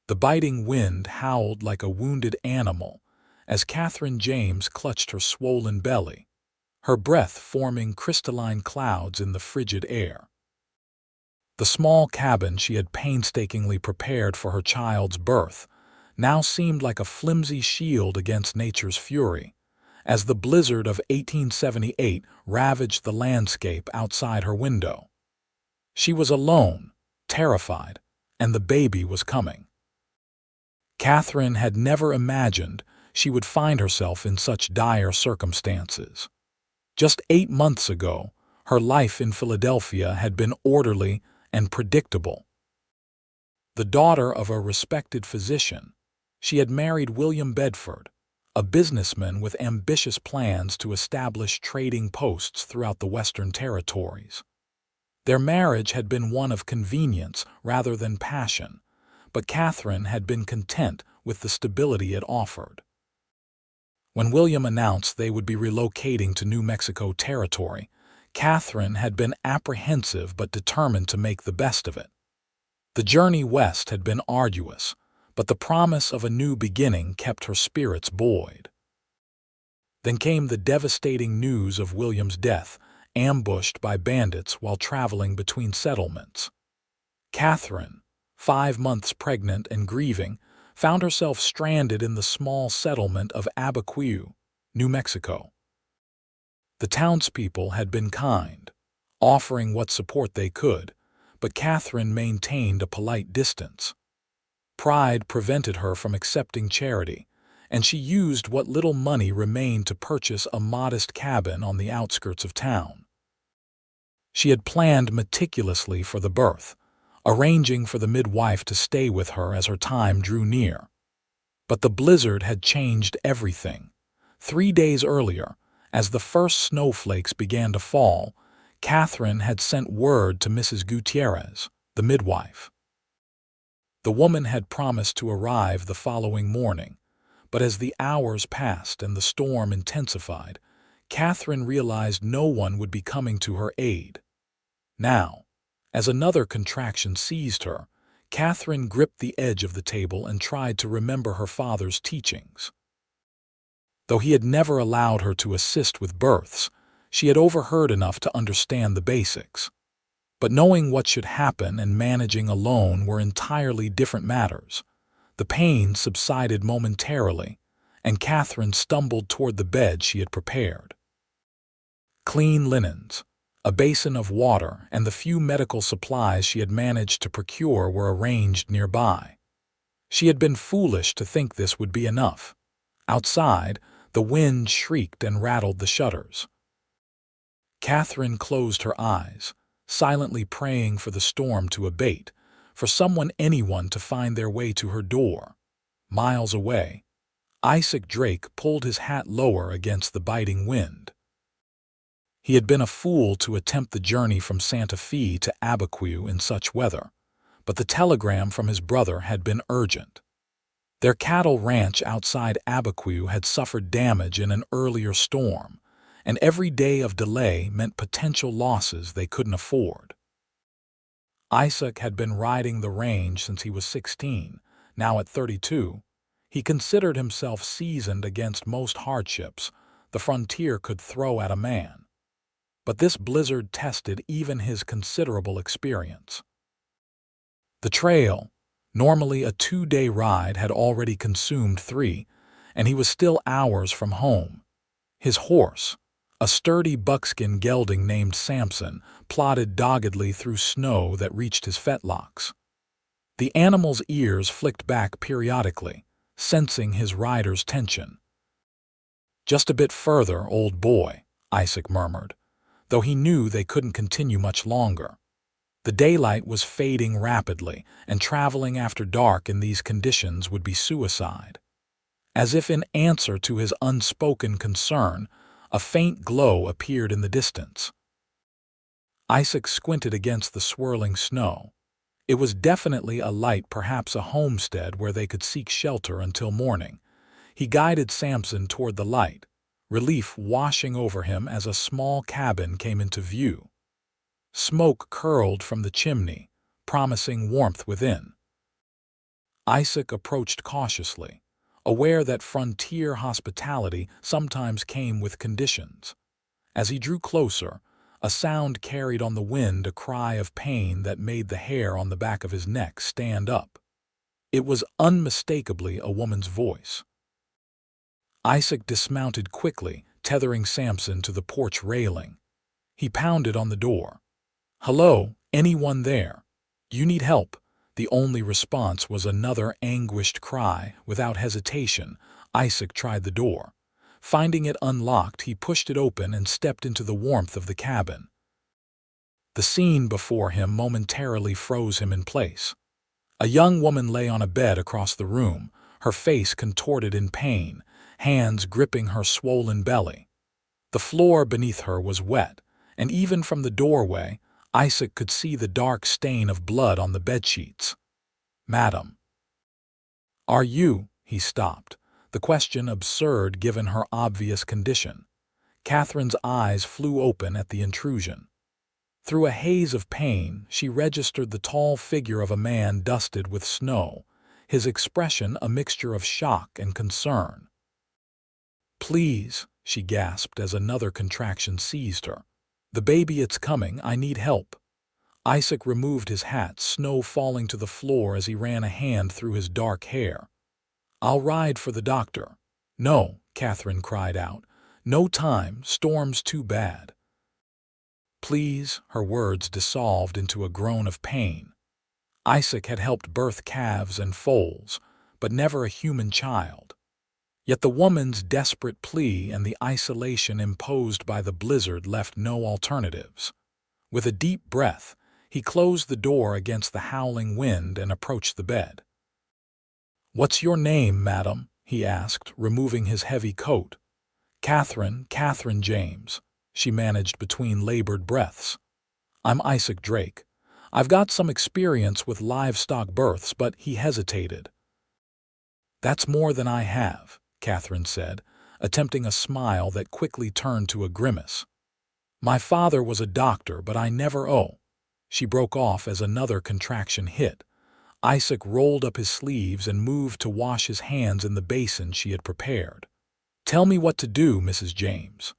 The biting wind howled like a wounded animal as Katherine James clutched her swollen belly, her breath forming crystalline clouds in the frigid air. The small cabin she had painstakingly prepared for her child's birth now seemed like a flimsy shield against nature's fury, as the blizzard of 1878 ravaged the landscape outside her window. She was alone, terrified, and the baby was coming. Katherine had never imagined she would find herself in such dire circumstances. Just 8 months ago, her life in Philadelphia had been orderly and predictable. The daughter of a respected physician, she had married William Bedford, a businessman with ambitious plans to establish trading posts throughout the Western territories. Their marriage had been one of convenience rather than passion, but Katherine had been content with the stability it offered. When William announced they would be relocating to New Mexico territory, Katherine had been apprehensive but determined to make the best of it. The journey west had been arduous, but the promise of a new beginning kept her spirits buoyed. Then came the devastating news of William's death, ambushed by bandits while traveling between settlements. Katherine, 5 months pregnant and grieving, found herself stranded in the small settlement of Abiquiu, New Mexico. The townspeople had been kind, offering what support they could, but Katherine maintained a polite distance. Pride prevented her from accepting charity, and she used what little money remained to purchase a modest cabin on the outskirts of town. She had planned meticulously for the birth, arranging for the midwife to stay with her as her time drew near. But the blizzard had changed everything. 3 days earlier, as the first snowflakes began to fall, Katherine had sent word to Mrs. Gutierrez, the midwife. The woman had promised to arrive the following morning, but as the hours passed and the storm intensified, Katherine realized no one would be coming to her aid. Now, as another contraction seized her, Katherine gripped the edge of the table and tried to remember her father's teachings. Though he had never allowed her to assist with births, she had overheard enough to understand the basics. But knowing what should happen and managing alone were entirely different matters. The pain subsided momentarily, and Katherine stumbled toward the bed she had prepared. Clean linens, a basin of water, and the few medical supplies she had managed to procure were arranged nearby. She had been foolish to think this would be enough. Outside, the wind shrieked and rattled the shutters. Katherine closed her eyes, silently praying for the storm to abate, for anyone to find their way to her door. Miles away, Isaac Drake pulled his hat lower against the biting wind. He had been a fool to attempt the journey from Santa Fe to Abiquiu in such weather, but the telegram from his brother had been urgent. Their cattle ranch outside Abiquiu had suffered damage in an earlier storm, and every day of delay meant potential losses they couldn't afford. Isaac had been riding the range since he was 16. Now at 32, he considered himself seasoned against most hardships the frontier could throw at a man. But this blizzard tested even his considerable experience. The trail, normally a 2-day ride, had already consumed 3, and he was still hours from home. His horse, a sturdy buckskin gelding named Samson, plodded doggedly through snow that reached his fetlocks. The animal's ears flicked back periodically, sensing his rider's tension. "Just a bit further, old boy," Isaac murmured, though he knew they couldn't continue much longer. The daylight was fading rapidly, and traveling after dark in these conditions would be suicide. As if in answer to his unspoken concern, a faint glow appeared in the distance. Isaac squinted against the swirling snow. It was definitely a light, perhaps a homestead where they could seek shelter until morning. He guided Samson toward the light, relief washing over him as a small cabin came into view. Smoke curled from the chimney, promising warmth within. Isaac approached cautiously, aware that frontier hospitality sometimes came with conditions. As he drew closer, a sound carried on the wind a cry of pain that made the hair on the back of his neck stand up. It was unmistakably a woman's voice. Isaac dismounted quickly, tethering Samson to the porch railing. He pounded on the door. "Hello, anyone there? You need help?" The only response was another anguished cry. Without hesitation, Isaac tried the door. Finding it unlocked, he pushed it open and stepped into the warmth of the cabin. The scene before him momentarily froze him in place. A young woman lay on a bed across the room, her face contorted in pain, hands gripping her swollen belly. The floor beneath her was wet, and even from the doorway, Isaac could see the dark stain of blood on the bedsheets. "Madam." "Are you?" He stopped, the question absurd given her obvious condition. Catherine's eyes flew open at the intrusion. Through a haze of pain, she registered the tall figure of a man dusted with snow, his expression a mixture of shock and concern. "Please," she gasped as another contraction seized her. "The baby, it's coming, I need help." Isaac removed his hat, snow falling to the floor as he ran a hand through his dark hair. "I'll ride for the doctor." "No," Catherine cried out. "No time, storm's too bad." "Please," her words dissolved into a groan of pain. Isaac had helped birth calves and foals, but never a human child. Yet the woman's desperate plea and the isolation imposed by the blizzard left no alternatives. With a deep breath, he closed the door against the howling wind and approached the bed. "What's your name, madam?" he asked, removing his heavy coat. Katherine James," she managed between labored breaths. "I'm Isaac Drake. I've got some experience with livestock births," but he hesitated. "That's more than I have," Catherine said, attempting a smile that quickly turned to a grimace. "My father was a doctor, but I never owe." She broke off as another contraction hit. Isaac rolled up his sleeves and moved to wash his hands in the basin she had prepared. "Tell me what to do, Mrs. James.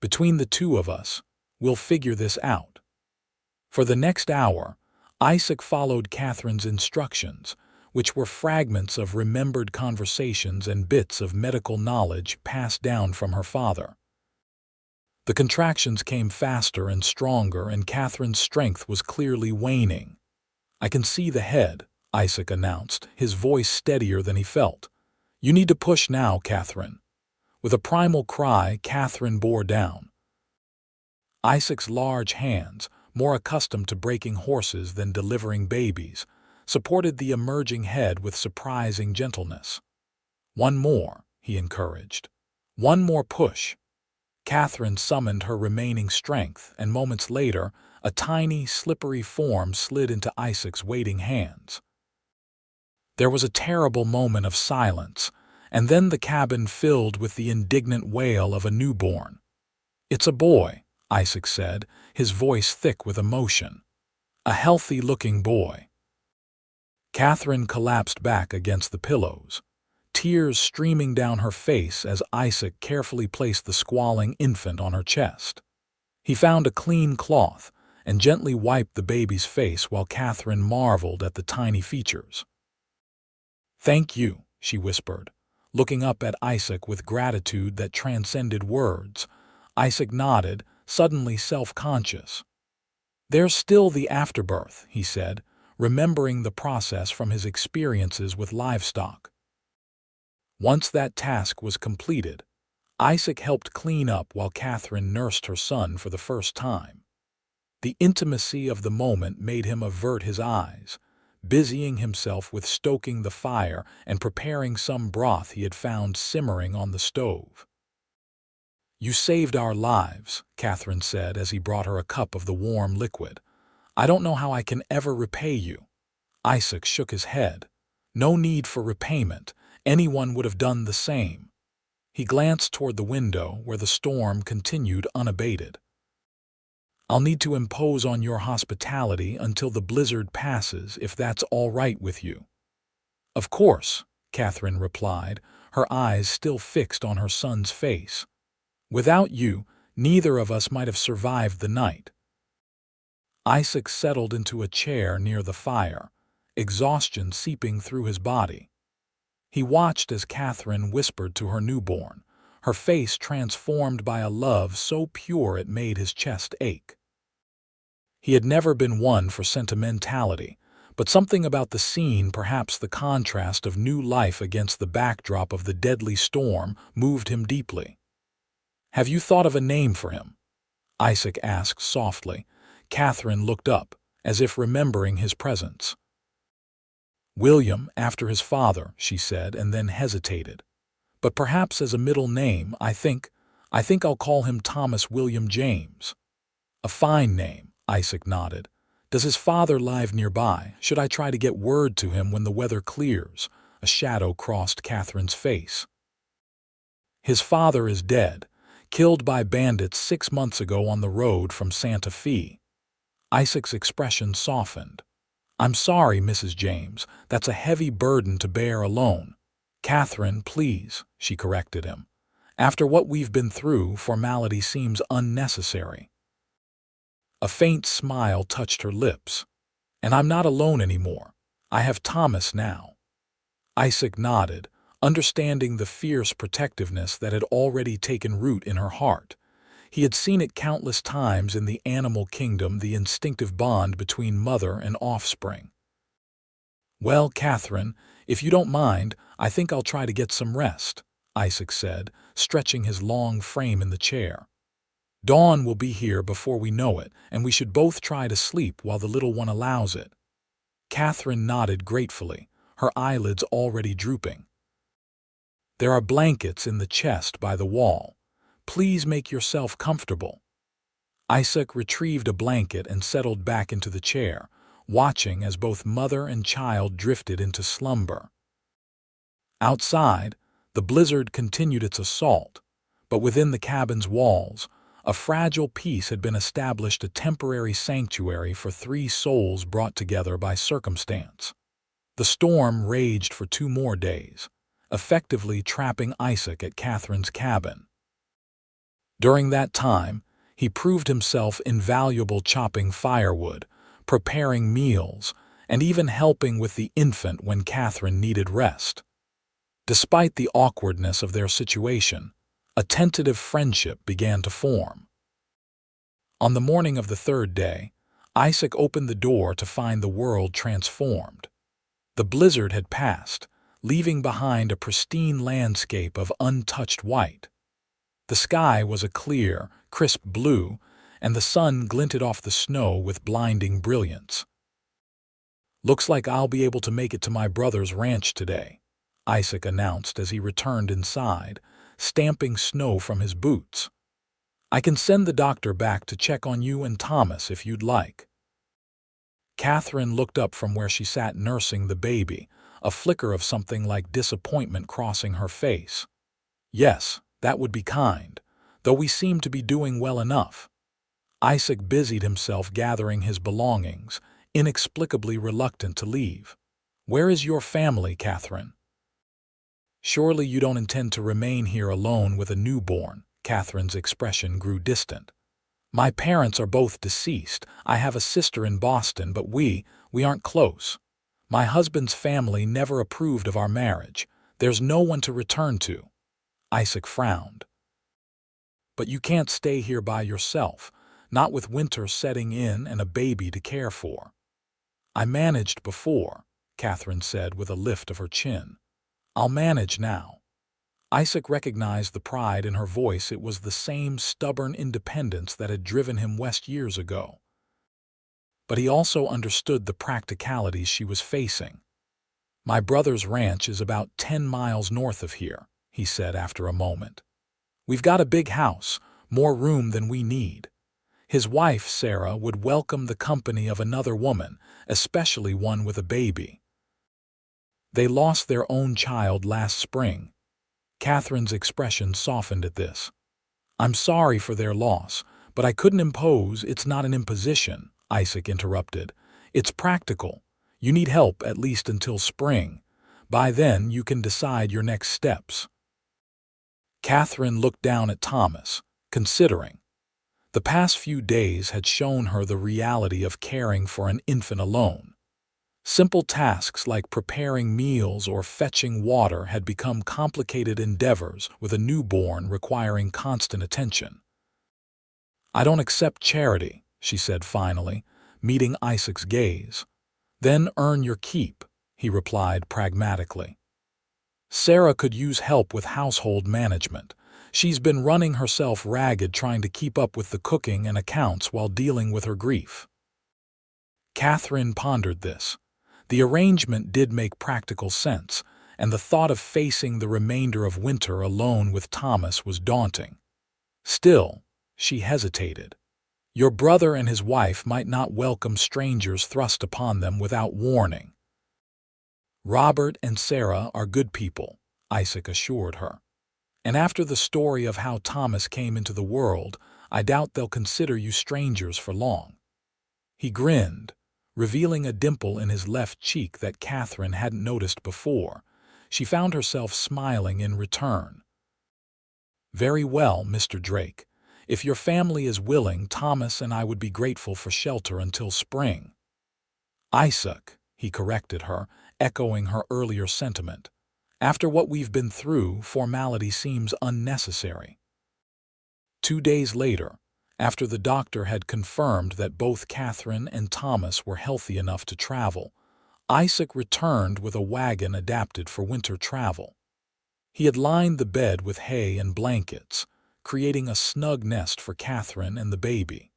Between the two of us, we'll figure this out." For the next hour, Isaac followed Catherine's instructions, which were fragments of remembered conversations and bits of medical knowledge passed down from her father. The contractions came faster and stronger, and Catherine's strength was clearly waning. "I can see the head," Isaac announced, his voice steadier than he felt. "You need to push now, Catherine." With a primal cry, Catherine bore down. Isaac's large hands, more accustomed to breaking horses than delivering babies, supported the emerging head with surprising gentleness. "One more," he encouraged. "One more push." Catherine summoned her remaining strength, and moments later, a tiny, slippery form slid into Isaac's waiting hands. There was a terrible moment of silence, and then the cabin filled with the indignant wail of a newborn. "It's a boy," Isaac said, his voice thick with emotion. "A healthy-looking boy." Catherine collapsed back against the pillows, tears streaming down her face as Isaac carefully placed the squalling infant on her chest. He found a clean cloth and gently wiped the baby's face while Catherine marveled at the tiny features. "Thank you," she whispered, looking up at Isaac with gratitude that transcended words. Isaac nodded, suddenly self-conscious. "There's still the afterbirth," he said, remembering the process from his experiences with livestock. Once that task was completed, Isaac helped clean up while Catherine nursed her son for the first time. The intimacy of the moment made him avert his eyes, busying himself with stoking the fire and preparing some broth he had found simmering on the stove. "You saved our lives," Catherine said as he brought her a cup of the warm liquid. "I don't know how I can ever repay you." Isaac shook his head. "No need for repayment. Anyone would have done the same." He glanced toward the window where the storm continued unabated. "I'll need to impose on your hospitality until the blizzard passes, if that's all right with you." "Of course," Katherine replied, her eyes still fixed on her son's face. "Without you, neither of us might have survived the night." Isaac settled into a chair near the fire, exhaustion seeping through his body. He watched as Katherine whispered to her newborn, her face transformed by a love so pure it made his chest ache. He had never been one for sentimentality, but something about the scene, perhaps the contrast of new life against the backdrop of the deadly storm, moved him deeply. "Have you thought of a name for him?" Isaac asked softly. Katherine looked up, as if remembering his presence. "William, after his father," she said, and then hesitated. "But perhaps as a middle name, I think I'll call him Thomas William James." "A fine name," Isaac nodded. "Does his father live nearby? Should I try to get word to him when the weather clears?" A shadow crossed Katherine's face. "His father is dead, killed by bandits 6 months ago on the road from Santa Fe." Isaac's expression softened. "I'm sorry, Mrs. James. That's a heavy burden to bear alone." "Katherine, please," she corrected him. "After what we've been through, formality seems unnecessary." A faint smile touched her lips. "And I'm not alone anymore. I have Thomas now." Isaac nodded, understanding the fierce protectiveness that had already taken root in her heart. He had seen it countless times in the animal kingdom, the instinctive bond between mother and offspring. "Well, Katherine, if you don't mind, I think I'll try to get some rest," Isaac said, stretching his long frame in the chair. "Dawn will be here before we know it, and we should both try to sleep while the little one allows it." Katherine nodded gratefully, her eyelids already drooping. "There are blankets in the chest by the wall. Please make yourself comfortable." Isaac retrieved a blanket and settled back into the chair, watching as both mother and child drifted into slumber. Outside, the blizzard continued its assault, but within the cabin's walls, a fragile peace had been established, a temporary sanctuary for 3 souls brought together by circumstance. The storm raged for 2 more days, effectively trapping Isaac at Katherine's cabin. During that time, he proved himself invaluable, chopping firewood, preparing meals, and even helping with the infant when Katherine needed rest. Despite the awkwardness of their situation, a tentative friendship began to form. On the morning of the 3rd day, Isaac opened the door to find the world transformed. The blizzard had passed, leaving behind a pristine landscape of untouched white. The sky was a clear, crisp blue, and the sun glinted off the snow with blinding brilliance. "Looks like I'll be able to make it to my brother's ranch today," Isaac announced as he returned inside, stamping snow from his boots. "I can send the doctor back to check on you and Thomas if you'd like." Katherine looked up from where she sat nursing the baby, a flicker of something like disappointment crossing her face. "Yes, that would be kind, though we seem to be doing well enough." Isaac busied himself gathering his belongings, inexplicably reluctant to leave. "Where is your family, Katherine?" "Surely you don't intend to remain here alone with a newborn?" Katherine's expression grew distant. "My parents are both deceased. I have a sister in Boston, but we aren't close. My husband's family never approved of our marriage. There's no one to return to." Isaac frowned. "But you can't stay here by yourself, not with winter setting in and a baby to care for." "I managed before," Katherine said with a lift of her chin. "I'll manage now." Isaac recognized the pride in her voice. It was the same stubborn independence that had driven him west years ago. But he also understood the practicalities she was facing. "My brother's ranch is about 10 miles north of here," he said after a moment. "We've got a big house, more room than we need. His wife, Sarah, would welcome the company of another woman, especially one with a baby. They lost their own child last spring." Katherine's expression softened at this. "I'm sorry for their loss, but I couldn't impose." "It's not an imposition," Isaac interrupted. "It's practical. You need help at least until spring. By then, you can decide your next steps." Katherine looked down at Thomas, considering. The past few days had shown her the reality of caring for an infant alone. Simple tasks like preparing meals or fetching water had become complicated endeavors with a newborn requiring constant attention. "I don't accept charity," she said finally, meeting Isaac's gaze. "Then earn your keep," he replied pragmatically. "Sarah could use help with household management. She's been running herself ragged trying to keep up with the cooking and accounts while dealing with her grief." Katherine pondered this. The arrangement did make practical sense, and the thought of facing the remainder of winter alone with Thomas was daunting. Still, she hesitated. Your brother and his wife might not welcome strangers thrust upon them without warning. "Robert and Sarah are good people," Isaac assured her. "And after the story of how Thomas came into the world, I doubt they'll consider you strangers for long." He grinned, revealing a dimple in his left cheek that Katherine hadn't noticed before. She found herself smiling in return. "Very well, Mr. Drake. If your family is willing, Thomas and I would be grateful for shelter until spring." "Isaac," he corrected her, echoing her earlier sentiment. "After what we've been through, formality seems unnecessary." 2 days later, after the doctor had confirmed that both Katherine and Thomas were healthy enough to travel, Isaac returned with a wagon adapted for winter travel. He had lined the bed with hay and blankets, creating a snug nest for Katherine and the baby.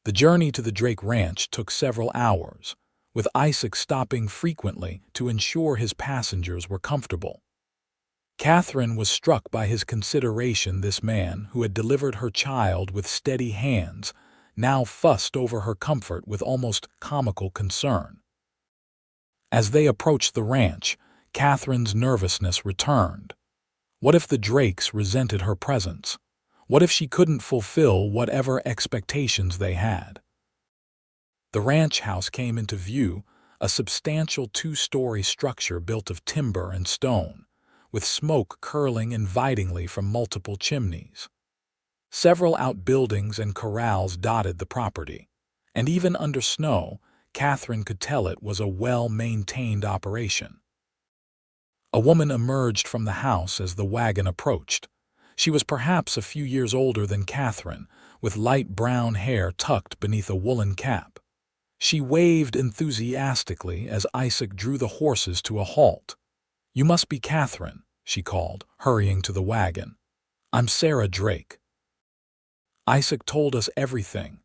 The journey to the Drake Ranch took several hours, with Isaac stopping frequently to ensure his passengers were comfortable. Katherine was struck by his consideration. This man, who had delivered her child with steady hands, now fussed over her comfort with almost comical concern. As they approached the ranch, Katherine's nervousness returned. What if the Drakes resented her presence? What if she couldn't fulfill whatever expectations they had? The ranch house came into view, a substantial 2-story structure built of timber and stone, with smoke curling invitingly from multiple chimneys. Several outbuildings and corrals dotted the property, and even under snow, Katherine could tell it was a well-maintained operation. A woman emerged from the house as the wagon approached. She was perhaps a few years older than Katherine, with light brown hair tucked beneath a woolen cap. She waved enthusiastically as Isaac drew the horses to a halt. "You must be Katherine," she called, hurrying to the wagon. "I'm Sarah Drake." Isaac told us everything.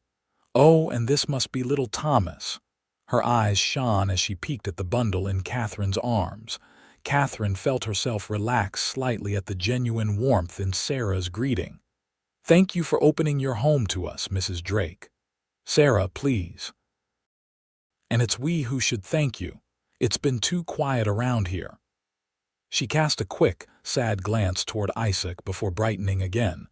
"Oh, and this must be little Thomas." Her eyes shone as she peeked at the bundle in Katherine's arms. Katherine felt herself relax slightly at the genuine warmth in Sarah's greeting. "Thank you for opening your home to us, Mrs. Drake." "Sarah, please." "And it's we who should thank you. It's been too quiet around here." She cast a quick, sad glance toward Isaac before brightening again.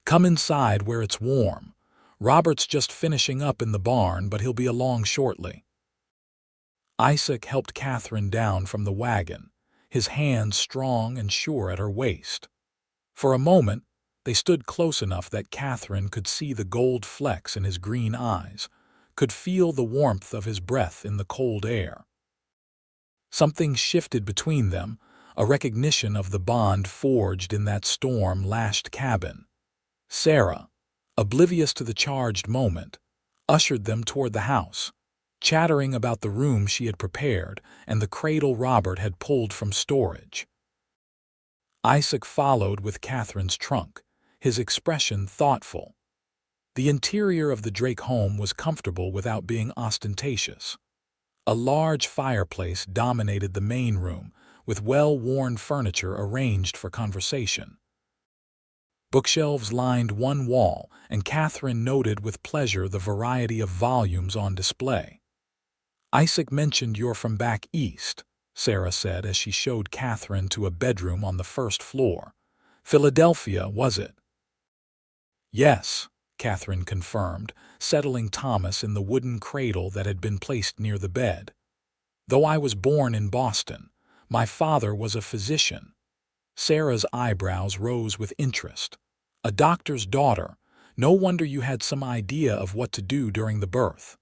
"Come inside where it's warm. Robert's just finishing up in the barn, but he'll be along shortly." Isaac helped Katherine down from the wagon, his hands strong and sure at her waist. For a moment, they stood close enough that Katherine could see the gold flecks in his green eyes, could feel the warmth of his breath in the cold air. Something shifted between them, a recognition of the bond forged in that storm-lashed cabin. Sarah, oblivious to the charged moment, ushered them toward the house, chattering about the room she had prepared and the cradle Robert had pulled from storage. Isaac followed with Katherine's trunk, his expression thoughtful. The interior of the Drake home was comfortable without being ostentatious. A large fireplace dominated the main room, with well-worn furniture arranged for conversation. Bookshelves lined one wall, and Katherine noted with pleasure the variety of volumes on display. "Isaac mentioned you're from back east," Sarah said as she showed Katherine to a bedroom on the first floor. "Philadelphia, was it?" "Yes," Katherine confirmed, settling Thomas in the wooden cradle that had been placed near the bed. "Though I was born in Boston, My father was a physician. Sarah's eyebrows rose with interest. A doctor's daughter. No wonder you had some idea of what to do during the birth.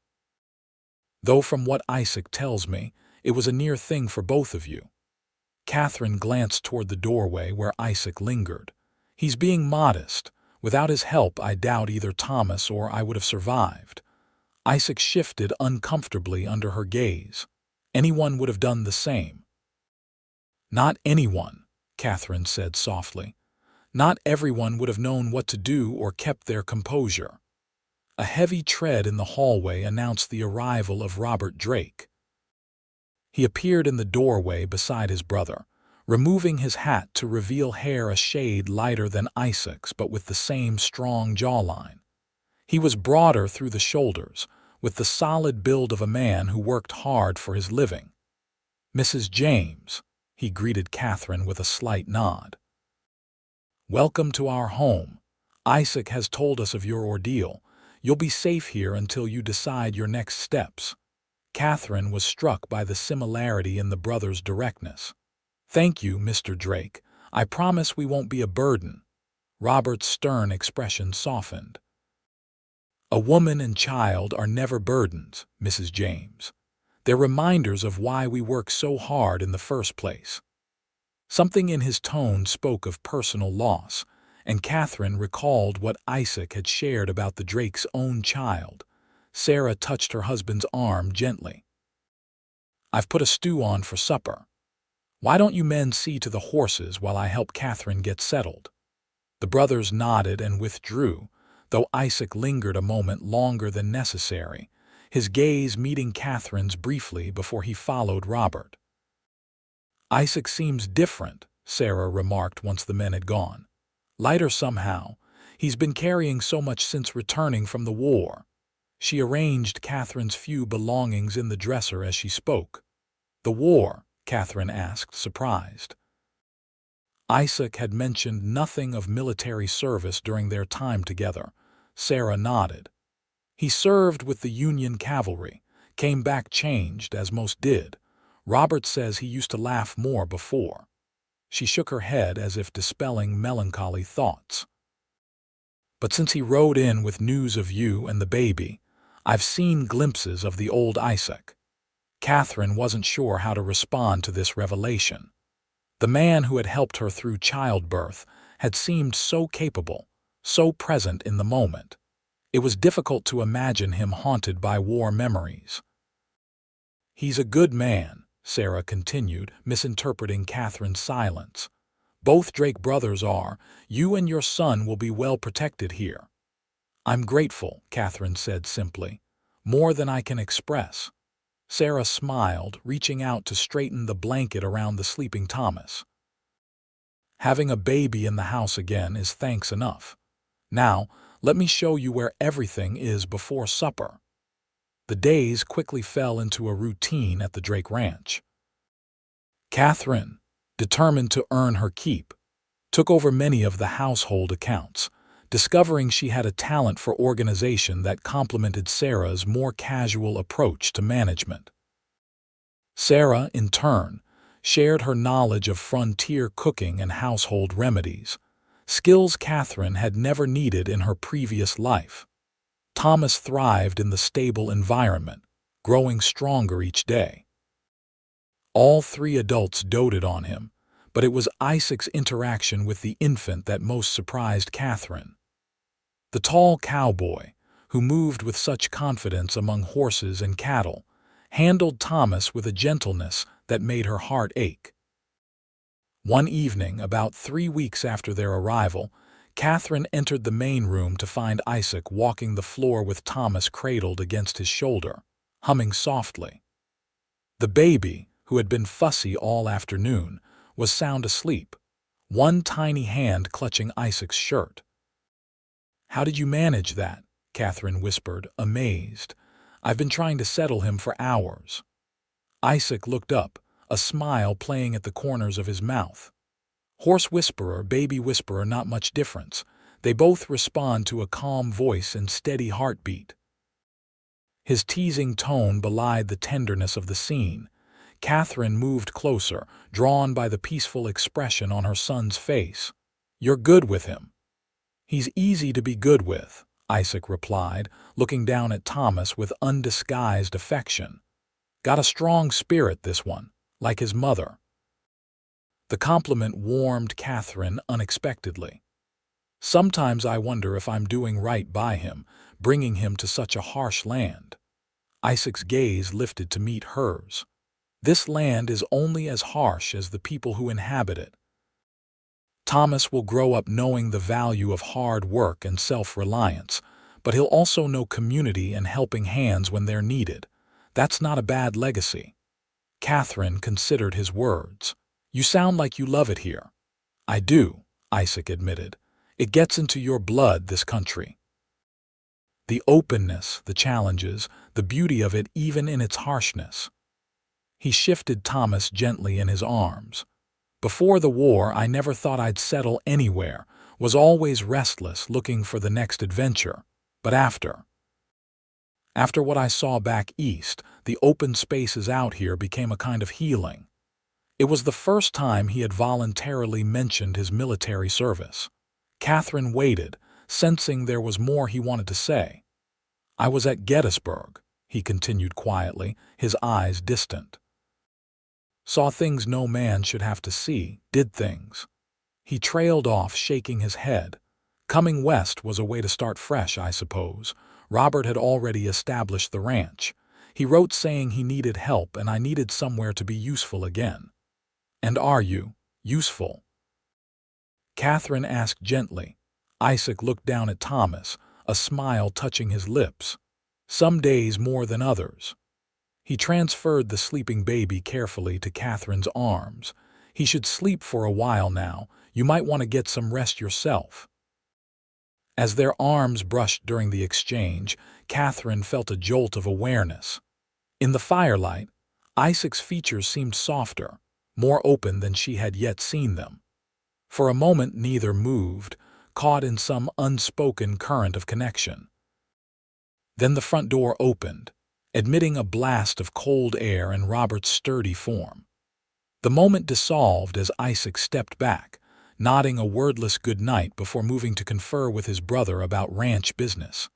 Though from what Isaac tells me, it was a near thing for both of you. Katherine glanced toward the doorway where Isaac lingered. He's being modest. Without his help, I doubt either Thomas or I would have survived. Isaac shifted uncomfortably under her gaze. Anyone would have done the same. Not anyone, Katherine said softly. Not everyone would have known what to do or kept their composure. A heavy tread in the hallway announced the arrival of Robert Drake. He appeared in the doorway beside his brother, removing his hat to reveal hair a shade lighter than Isaac's but with the same strong jawline. He was broader through the shoulders, with the solid build of a man who worked hard for his living. "Mrs. James," he greeted Katherine with a slight nod. "Welcome to our home. Isaac has told us of your ordeal. You'll be safe here until you decide your next steps." Katherine was struck by the similarity in the brothers' directness. "Thank you, Mr. Drake. I promise we won't be a burden." Robert's stern expression softened. "A woman and child are never burdens, Mrs. James. They're reminders of why we work so hard in the first place." Something in his tone spoke of personal loss, and Katherine recalled what Isaac had shared about the Drake's own child. Sarah touched her husband's arm gently. "I've put a stew on for supper. Why don't you men see to the horses while I help Katherine get settled?" The brothers nodded and withdrew, though Isaac lingered a moment longer than necessary, his gaze meeting Katherine's briefly before he followed Robert. "Isaac seems different," Sarah remarked once the men had gone. "Lighter somehow. He's been carrying so much since returning from the war." She arranged Katherine's few belongings in the dresser as she spoke. "The war?" Katherine asked, surprised. Isaac had mentioned nothing of military service during their time together. Sarah nodded. "He served with the Union cavalry, came back changed, as most did. Robert says he used to laugh more before." She shook her head as if dispelling melancholy thoughts. "But since he rode in with news of you and the baby, I've seen glimpses of the old Isaac." Katherine wasn't sure how to respond to this revelation. The man who had helped her through childbirth had seemed so capable, so present in the moment. It was difficult to imagine him haunted by war memories. "He's a good man," Sarah continued, misinterpreting Katherine's silence. "Both Drake brothers are. You and your son will be well protected here." "I'm grateful," Katherine said simply. "More than I can express." Sarah smiled, reaching out to straighten the blanket around the sleeping Thomas. "Having a baby in the house again is thanks enough. Now, let me show you where everything is before supper." The days quickly fell into a routine at the Drake Ranch. Katherine, determined to earn her keep, took over many of the household accounts, discovering she had a talent for organization that complemented Sarah's more casual approach to management. Sarah, in turn, shared her knowledge of frontier cooking and household remedies, skills Katherine had never needed in her previous life. Thomas thrived in the stable environment, growing stronger each day. All three adults doted on him, but it was Isaac's interaction with the infant that most surprised Katherine. The tall cowboy, who moved with such confidence among horses and cattle, handled Thomas with a gentleness that made her heart ache. One evening, about 3 weeks after their arrival, Katherine entered the main room to find Isaac walking the floor with Thomas cradled against his shoulder, humming softly. The baby, who had been fussy all afternoon, was sound asleep, one tiny hand clutching Isaac's shirt. "How did you manage that?" Katherine whispered, amazed. "I've been trying to settle him for hours." Isaac looked up, a smile playing at the corners of his mouth. Horse whisperer, baby whisperer, not much difference. They both respond to a calm voice and steady heartbeat. His teasing tone belied the tenderness of the scene. Katherine moved closer, drawn by the peaceful expression on her son's face. "You're good with him." "He's easy to be good with," Isaac replied, looking down at Thomas with undisguised affection. "Got a strong spirit, this one, like his mother." The compliment warmed Katherine unexpectedly. "Sometimes I wonder if I'm doing right by him, bringing him to such a harsh land." Isaac's gaze lifted to meet hers. "This land is only as harsh as the people who inhabit it." Thomas will grow up knowing the value of hard work and self-reliance, but he'll also know community and helping hands when they're needed. That's not a bad legacy. Katherine considered his words. "You sound like you love it here." "I do," Isaac admitted. "It gets into your blood, this country. The openness, the challenges, the beauty of it even in its harshness." He shifted Thomas gently in his arms. "Before the war, I never thought I'd settle anywhere, was always restless, looking for the next adventure. But after what I saw back east, the open spaces out here became a kind of healing." It was the first time he had voluntarily mentioned his military service. Katherine waited, sensing there was more he wanted to say. "I was at Gettysburg," he continued quietly, his eyes distant. "Saw things no man should have to see, did things." He trailed off, shaking his head. "Coming west was a way to start fresh, I suppose. Robert had already established the ranch. He wrote saying he needed help and I needed somewhere to be useful again." "And are you useful?" Katherine asked gently. Isaac looked down at Thomas, a smile touching his lips. "Some days more than others." He transferred the sleeping baby carefully to Katherine's arms. "He should sleep for a while now. You might want to get some rest yourself." As their arms brushed during the exchange, Katherine felt a jolt of awareness. In the firelight, Isaac's features seemed softer, more open than she had yet seen them. For a moment neither moved, caught in some unspoken current of connection. Then the front door opened, admitting a blast of cold air and Robert's sturdy form. The moment dissolved as Isaac stepped back, nodding a wordless goodnight before moving to confer with his brother about ranch business.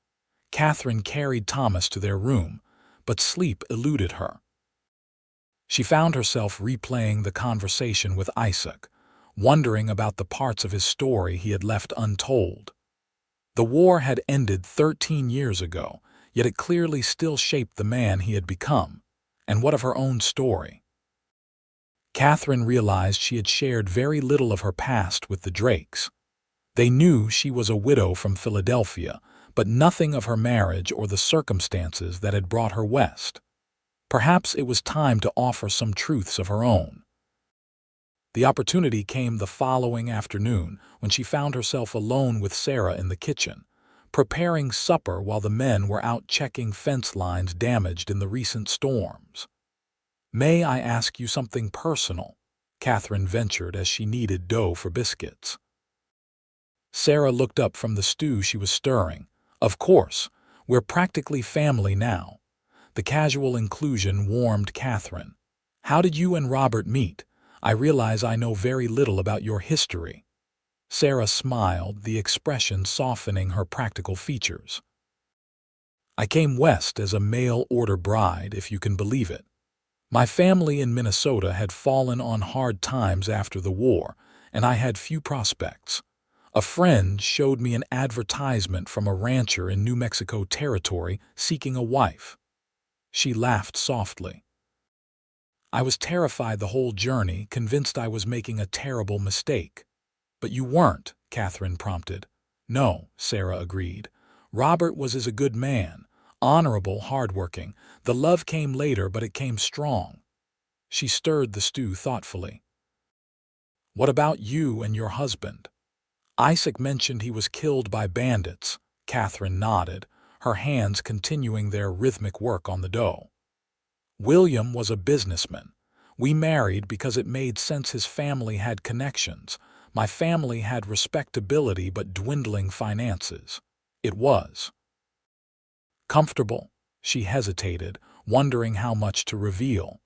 Katherine carried Thomas to their room, but sleep eluded her. She found herself replaying the conversation with Isaac, wondering about the parts of his story he had left untold. The war had ended 13 years ago, yet it clearly still shaped the man he had become. And what of her own story? Katherine realized she had shared very little of her past with the Drakes. They knew she was a widow from Philadelphia, but nothing of her marriage or the circumstances that had brought her west. Perhaps it was time to offer some truths of her own. The opportunity came the following afternoon when she found herself alone with Sarah in the kitchen, preparing supper while the men were out checking fence lines damaged in the recent storms. "May I ask you something personal?" Katherine ventured as she kneaded dough for biscuits. Sarah looked up from the stew she was stirring. "Of course, we're practically family now." The casual inclusion warmed Katherine. "How did you and Robert meet? I realize I know very little about your history." Sarah smiled, the expression softening her practical features. "I came west as a mail-order bride, if you can believe it. My family in Minnesota had fallen on hard times after the war, and I had few prospects. A friend showed me an advertisement from a rancher in New Mexico Territory seeking a wife." She laughed softly. "I was terrified the whole journey, convinced I was making a terrible mistake." "But you weren't," Katherine prompted. "No," Sarah agreed. "Robert was a good man, honorable, hardworking. The love came later, but it came strong." She stirred the stew thoughtfully. "What about you and your husband?" "Isaac mentioned he was killed by bandits." Katherine nodded, her hands continuing their rhythmic work on the dough. "William was a businessman. We married because it made sense. His family had connections. My family had respectability but dwindling finances. It was comfortable." She hesitated, wondering how much to reveal.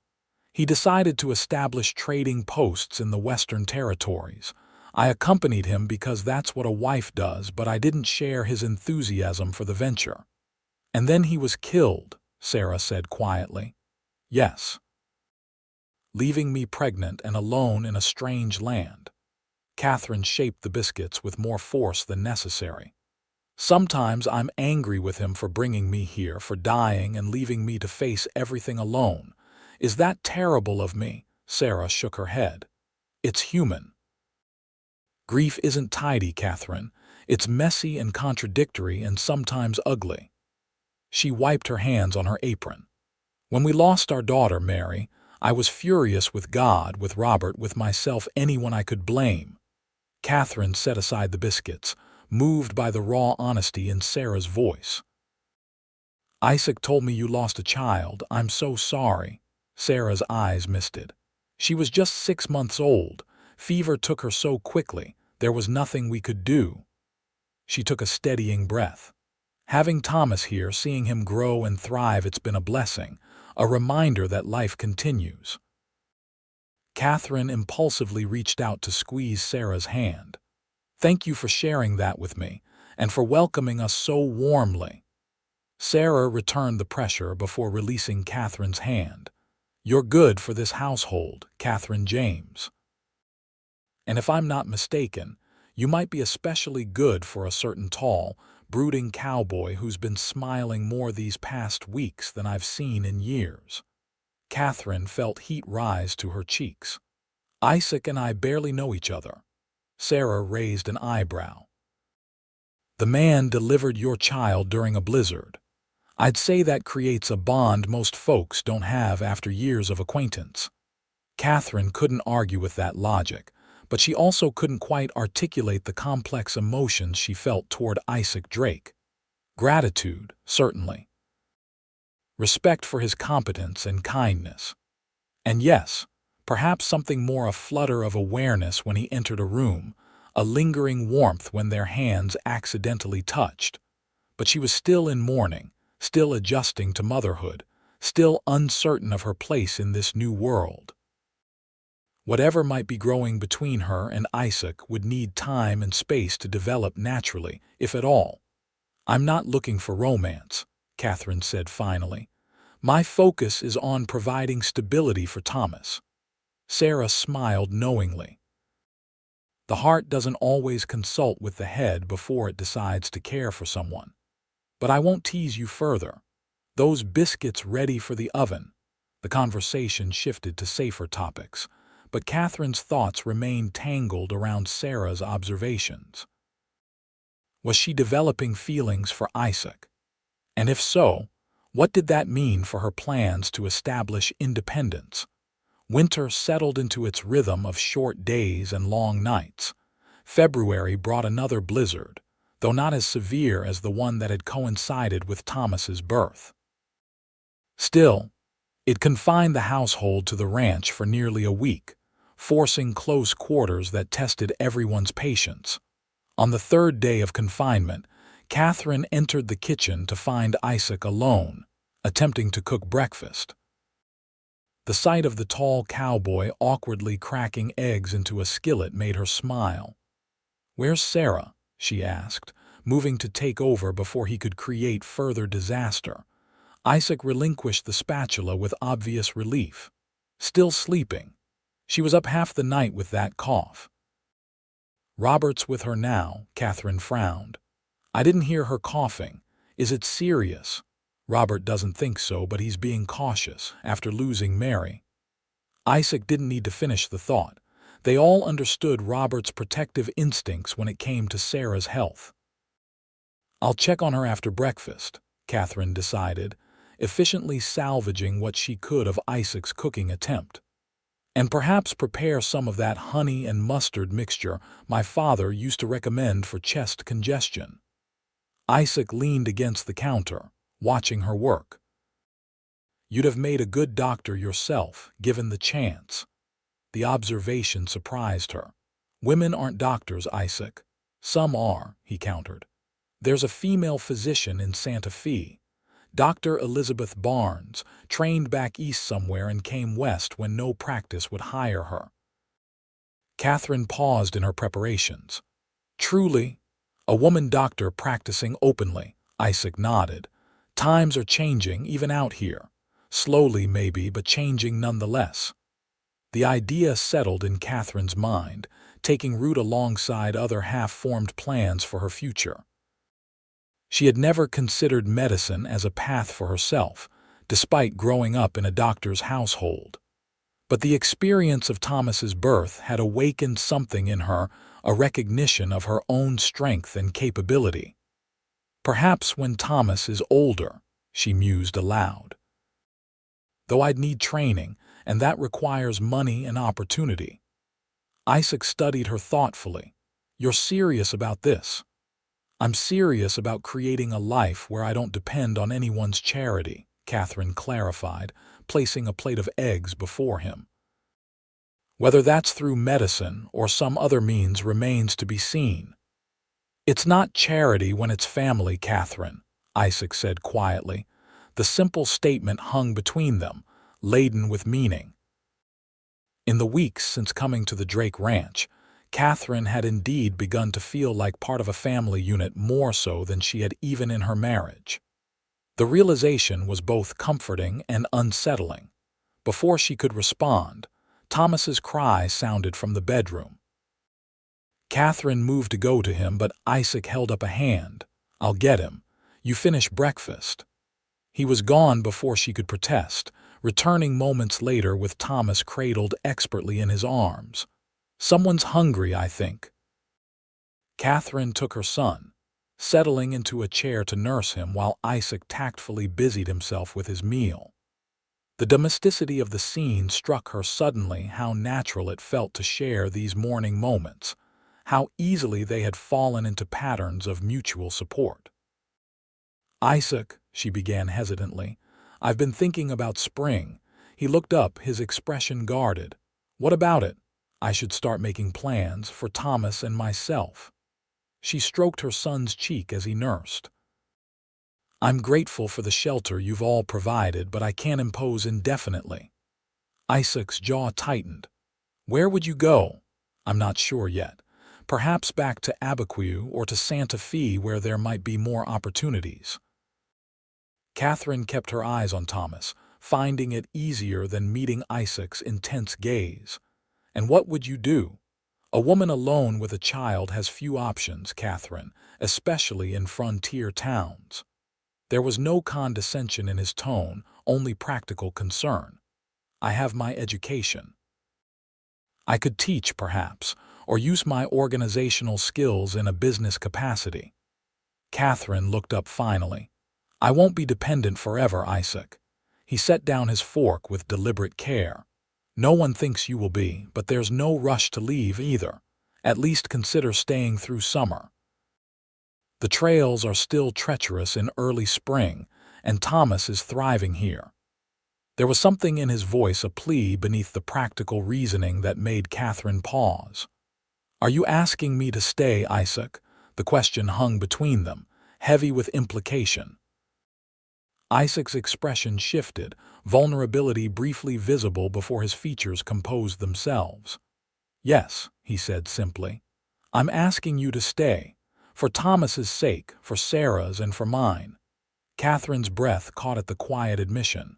He decided to establish trading posts in the Western Territories. I accompanied him because that's what a wife does, but I didn't share his enthusiasm for the venture. And then he was killed, Sarah said quietly. Yes. Leaving me pregnant and alone in a strange land. Katherine shaped the biscuits with more force than necessary. Sometimes I'm angry with him for bringing me here, for dying and leaving me to face everything alone. Is that terrible of me? Sarah shook her head. It's human. Grief isn't tidy, Katherine. It's messy and contradictory and sometimes ugly. She wiped her hands on her apron. When we lost our daughter, Mary, I was furious with God, with Robert, with myself, anyone I could blame. Katherine set aside the biscuits, moved by the raw honesty in Sarah's voice. Isaac told me you lost a child. I'm so sorry. Sarah's eyes misted. She was just 6 months old. Fever took her so quickly. There was nothing we could do. She took a steadying breath. Having Thomas here, seeing him grow and thrive, it's been a blessing, a reminder that life continues. Katherine impulsively reached out to squeeze Sarah's hand. Thank you for sharing that with me, and for welcoming us so warmly. Sarah returned the pressure before releasing Katherine's hand. You're good for this household, Katherine James. And if I'm not mistaken, you might be especially good for a certain tall, brooding cowboy who's been smiling more these past weeks than I've seen in years. Katherine felt heat rise to her cheeks. Isaac and I barely know each other. Sarah raised an eyebrow. The man delivered your child during a blizzard. I'd say that creates a bond most folks don't have after years of acquaintance. Katherine couldn't argue with that logic, but she also couldn't quite articulate the complex emotions she felt toward Isaac Drake. Gratitude, certainly. Respect for his competence and kindness. And yes, perhaps something more, a flutter of awareness when he entered a room, a lingering warmth when their hands accidentally touched. But she was still in mourning, still adjusting to motherhood, still uncertain of her place in this new world. Whatever might be growing between her and Isaac would need time and space to develop naturally, if at all. I'm not looking for romance, Katherine said finally. My focus is on providing stability for Thomas. Sarah smiled knowingly. The heart doesn't always consult with the head before it decides to care for someone. But I won't tease you further. Those biscuits ready for the oven. The conversation shifted to safer topics, but Katherine's thoughts remained tangled around Sarah's observations. Was she developing feelings for Isaac? And if so, what did that mean for her plans to establish independence? Winter settled into its rhythm of short days and long nights. February brought another blizzard, though not as severe as the one that had coincided with Thomas's birth. Still, it confined the household to the ranch for nearly a week, forcing close quarters that tested everyone's patience. On the 3rd day of confinement, Katherine entered the kitchen to find Isaac alone, attempting to cook breakfast. The sight of the tall cowboy awkwardly cracking eggs into a skillet made her smile. "Where's Sarah?" she asked, moving to take over before he could create further disaster. Isaac relinquished the spatula with obvious relief. Still sleeping. She was up half the night with that cough. "Robert's with her now," Katherine frowned. "I didn't hear her coughing. Is it serious?" "Robert doesn't think so, but he's being cautious after losing Mary." Isaac didn't need to finish the thought. They all understood Robert's protective instincts when it came to Sarah's health. "I'll check on her after breakfast," Katherine decided, efficiently salvaging what she could of Isaac's cooking attempt. "And perhaps prepare some of that honey and mustard mixture my father used to recommend for chest congestion." Isaac leaned against the counter, watching her work. "You'd have made a good doctor yourself, given the chance." The observation surprised her. "Women aren't doctors, Isaac." "Some are," he countered. "There's a female physician in Santa Fe. Dr. Elizabeth Barnes, trained back east somewhere and came west when no practice would hire her. Katherine paused in her preparations. Truly, a woman doctor practicing openly, Isaac nodded. Times are changing even out here. Slowly maybe, but changing nonetheless. The idea settled in Katherine's mind, taking root alongside other half-formed plans for her future. She had never considered medicine as a path for herself, despite growing up in a doctor's household. But the experience of Thomas's birth had awakened something in her, a recognition of her own strength and capability. Perhaps when Thomas is older, she mused aloud. Though I'd need training, and that requires money and opportunity. Isaac studied her thoughtfully. You're serious about this? I'm serious about creating a life where I don't depend on anyone's charity, Katherine clarified, placing a plate of eggs before him. Whether that's through medicine or some other means remains to be seen. It's not charity when it's family, Katherine, Isaac said quietly. The simple statement hung between them, laden with meaning. In the weeks since coming to the Drake Ranch, Katherine had indeed begun to feel like part of a family unit more so than she had even in her marriage. The realization was both comforting and unsettling. Before she could respond, Thomas's cry sounded from the bedroom. Katherine moved to go to him, but Isaac held up a hand. I'll get him. You finish breakfast. He was gone before she could protest, returning moments later with Thomas cradled expertly in his arms. Someone's hungry, I think. Katherine took her son, settling into a chair to nurse him while Isaac tactfully busied himself with his meal. The domesticity of the scene struck her suddenly, how natural it felt to share these morning moments, how easily they had fallen into patterns of mutual support. Isaac, she began hesitantly, I've been thinking about spring. He looked up, his expression guarded. What about it? I should start making plans for Thomas and myself. She stroked her son's cheek as he nursed. I'm grateful for the shelter you've all provided, but I can't impose indefinitely. Isaac's jaw tightened. Where would you go? I'm not sure yet. Perhaps back to Abiquiu or to Santa Fe where there might be more opportunities. Katherine kept her eyes on Thomas, finding it easier than meeting Isaac's intense gaze. And what would you do? A woman alone with a child has few options, Katherine, especially in frontier towns. There was no condescension in his tone, only practical concern. I have my education. I could teach, perhaps, or use my organizational skills in a business capacity. Katherine looked up finally. I won't be dependent forever, Isaac. He set down his fork with deliberate care. No one thinks you will be, but there's no rush to leave either. At least consider staying through summer. The trails are still treacherous in early spring, and Thomas is thriving here. There was something in his voice, a plea beneath the practical reasoning that made Katherine pause. Are you asking me to stay, Isaac? The question hung between them, heavy with implication. Isaac's expression shifted, vulnerability briefly visible before his features composed themselves. Yes, he said simply. I'm asking you to stay. For Thomas's sake, for Sarah's, and for mine. Katherine's breath caught at the quiet admission.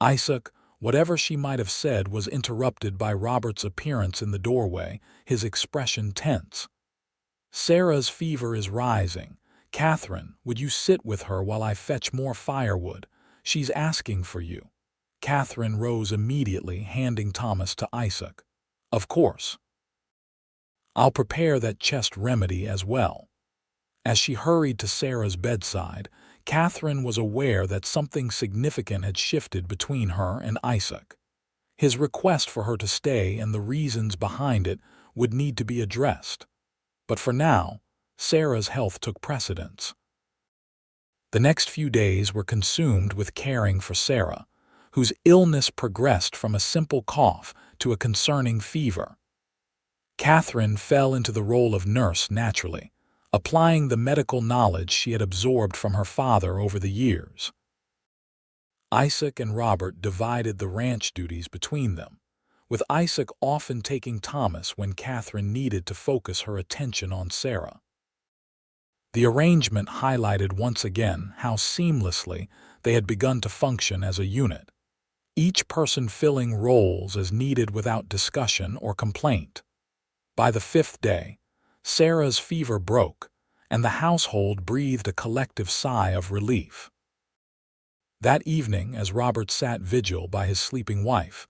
Isaac, whatever she might have said, was interrupted by Robert's appearance in the doorway, his expression tense. Sarah's fever is rising. Katherine, would you sit with her while I fetch more firewood? She's asking for you. Katherine rose immediately, handing Thomas to Isaac. Of course. I'll prepare that chest remedy as well. As she hurried to Sarah's bedside, Katherine was aware that something significant had shifted between her and Isaac. His request for her to stay and the reasons behind it would need to be addressed. But for now, Sarah's health took precedence. The next few days were consumed with caring for Sarah, whose illness progressed from a simple cough to a concerning fever. Katherine fell into the role of nurse naturally, applying the medical knowledge she had absorbed from her father over the years. Isaac and Robert divided the ranch duties between them, with Isaac often taking Thomas when Katherine needed to focus her attention on Sarah. The arrangement highlighted once again how seamlessly they had begun to function as a unit, each person filling roles as needed without discussion or complaint. By the 5th day, Sarah's fever broke, and the household breathed a collective sigh of relief. That evening, as Robert sat vigil by his sleeping wife,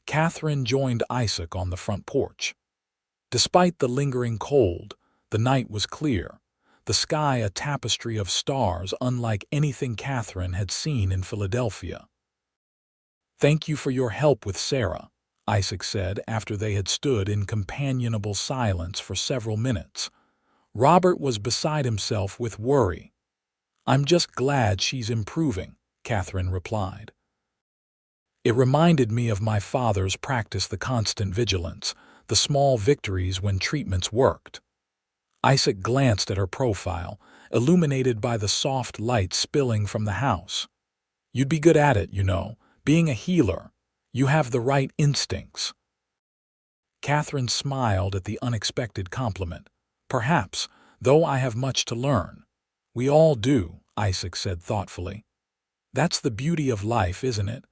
Katherine joined Isaac on the front porch. Despite the lingering cold, the night was clear, the sky a tapestry of stars unlike anything Katherine had seen in Philadelphia. "Thank you for your help with Sarah," Isaac said after they had stood in companionable silence for several minutes. Robert was beside himself with worry. "I'm just glad she's improving," Katherine replied. "It reminded me of my father's practice, the constant vigilance, the small victories when treatments worked." Isaac glanced at her profile, illuminated by the soft light spilling from the house. "You'd be good at it, you know, being a healer. You have the right instincts." Katherine smiled at the unexpected compliment. "Perhaps, though I have much to learn." "We all do," Isaac said thoughtfully. "That's the beauty of life, isn't it?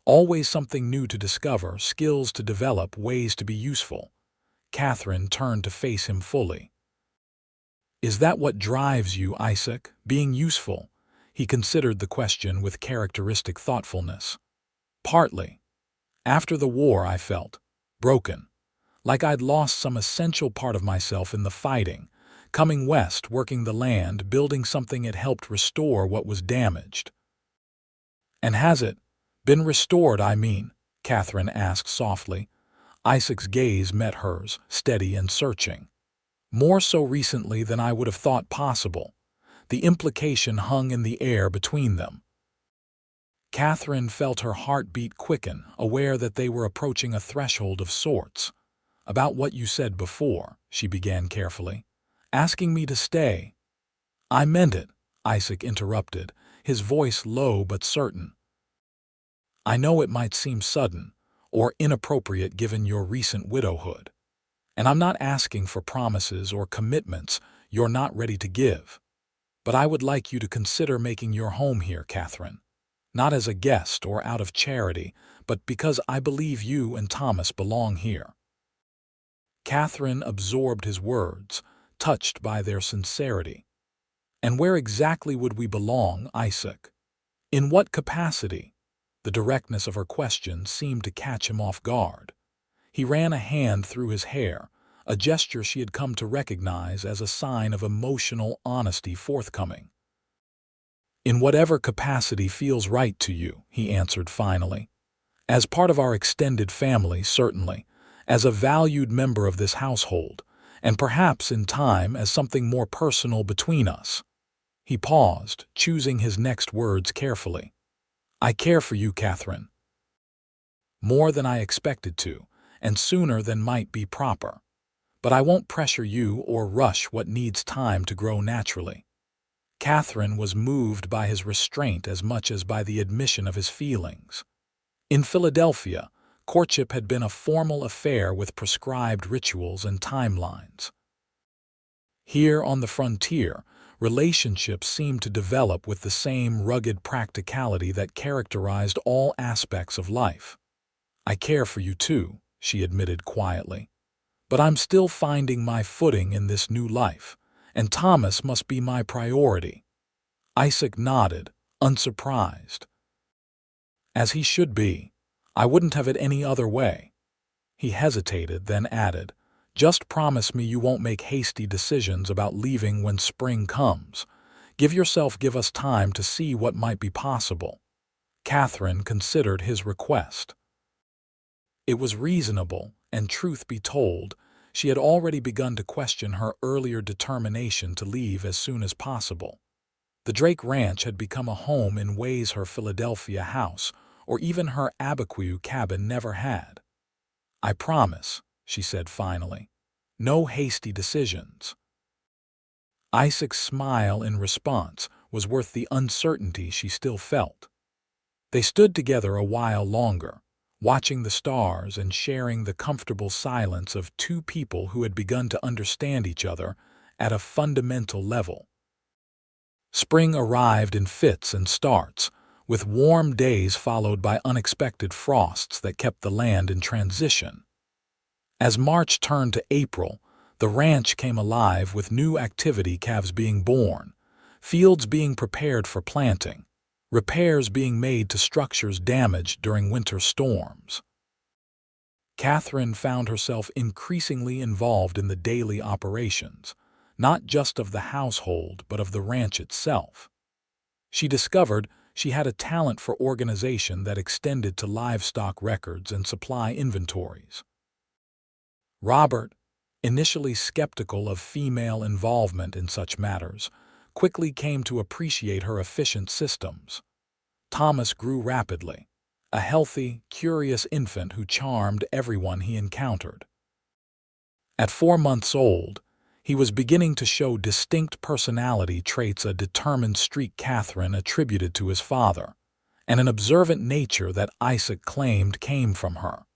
Always something new to discover, skills to develop, ways to be useful." Katherine turned to face him fully. "Is that what drives you, Isaac, being useful?" He considered the question with characteristic thoughtfulness. "Partly. After the war I felt broken, like I'd lost some essential part of myself in the fighting, coming west, working the land, building something it helped restore what was damaged." "And has it been restored, I mean?" Katherine asked softly. Isaac's gaze met hers, steady and searching. "More so recently than I would have thought possible." The implication hung in the air between them. Katherine felt her heartbeat quicken, aware that they were approaching a threshold of sorts. "About what you said before," she began carefully, "asking me to stay." "I meant it," Isaac interrupted, his voice low but certain. "I know it might seem sudden or inappropriate given your recent widowhood. And I'm not asking for promises or commitments you're not ready to give. But I would like you to consider making your home here, Katherine. Not as a guest or out of charity, but because I believe you and Thomas belong here." Katherine absorbed his words, touched by their sincerity. "And where exactly would we belong, Isaac? In what capacity?" The directness of her question seemed to catch him off guard. He ran a hand through his hair, a gesture she had come to recognize as a sign of emotional honesty forthcoming. "In whatever capacity feels right to you," he answered finally. "As part of our extended family, certainly, as a valued member of this household, and perhaps in time as something more personal between us." He paused, choosing his next words carefully. "I care for you, Katherine. More than I expected to, and sooner than might be proper. But I won't pressure you or rush what needs time to grow naturally." Katherine was moved by his restraint as much as by the admission of his feelings. In Philadelphia, courtship had been a formal affair with prescribed rituals and timelines. Here on the frontier, relationships seemed to develop with the same rugged practicality that characterized all aspects of life. "I care for you too," she admitted quietly. "But I'm still finding my footing in this new life, and Thomas must be my priority." Isaac nodded, unsurprised. "As he should be. I wouldn't have it any other way." He hesitated, then added, "Just promise me you won't make hasty decisions about leaving when spring comes. Give us time to see what might be possible." Katherine considered his request. It was reasonable, and truth be told, she had already begun to question her earlier determination to leave as soon as possible. The Drake Ranch had become a home in ways her Philadelphia house, or even her Abiquiu cabin, never had. "I promise," she said finally. "No hasty decisions." Isaac's smile in response was worth the uncertainty she still felt. They stood together a while longer, watching the stars and sharing the comfortable silence of two people who had begun to understand each other at a fundamental level. Spring arrived in fits and starts, with warm days followed by unexpected frosts that kept the land in transition. As March turned to April, the ranch came alive with new activity, calves being born, fields being prepared for planting, repairs being made to structures damaged during winter storms. Katherine found herself increasingly involved in the daily operations, not just of the household but of the ranch itself. She discovered she had a talent for organization that extended to livestock records and supply inventories. Robert, initially skeptical of female involvement in such matters, quickly came to appreciate her efficient systems. Thomas grew rapidly, a healthy, curious infant who charmed everyone he encountered. At 4 months old, he was beginning to show distinct personality traits, a determined streak Katherine attributed to his father, and an observant nature that Isaac claimed came from her.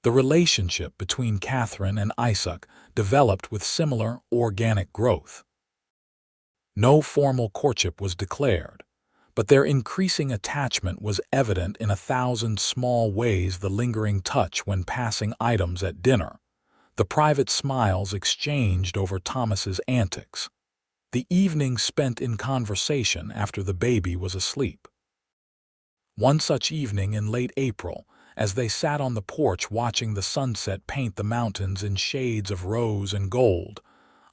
The relationship between Katherine and Isaac developed with similar organic growth. No formal courtship was declared, but their increasing attachment was evident in 1,000 small ways: the lingering touch when passing items at dinner, the private smiles exchanged over Thomas's antics, the evenings spent in conversation after the baby was asleep. One such evening in late April, as they sat on the porch watching the sunset paint the mountains in shades of rose and gold,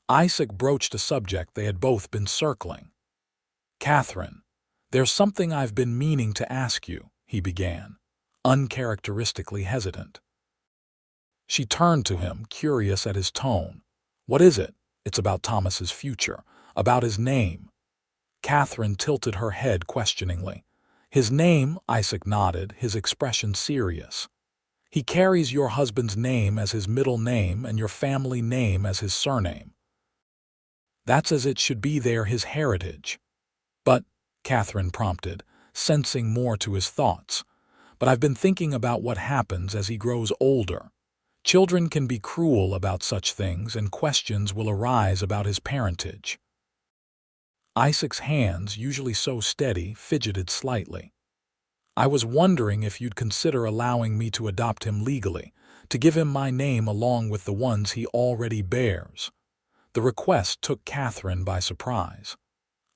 Isaac broached a subject they had both been circling. "Katherine, there's something I've been meaning to ask you," he began, uncharacteristically hesitant. She turned to him, curious at his tone. "What is it?" "It's about Thomas's future, about his name." Katherine tilted her head questioningly. "His name?" Isaac nodded, his expression serious. "He carries your husband's name as his middle name and your family name as his surname. That's as it should be. There, his heritage." "But," Katherine prompted, sensing more to his thoughts, "but I've been thinking about what happens as he grows older. Children can be cruel about such things, and questions will arise about his parentage." Isaac's hands, usually so steady, fidgeted slightly. "I was wondering if you'd consider allowing me to adopt him legally, to give him my name along with the ones he already bears." The request took Katherine by surprise.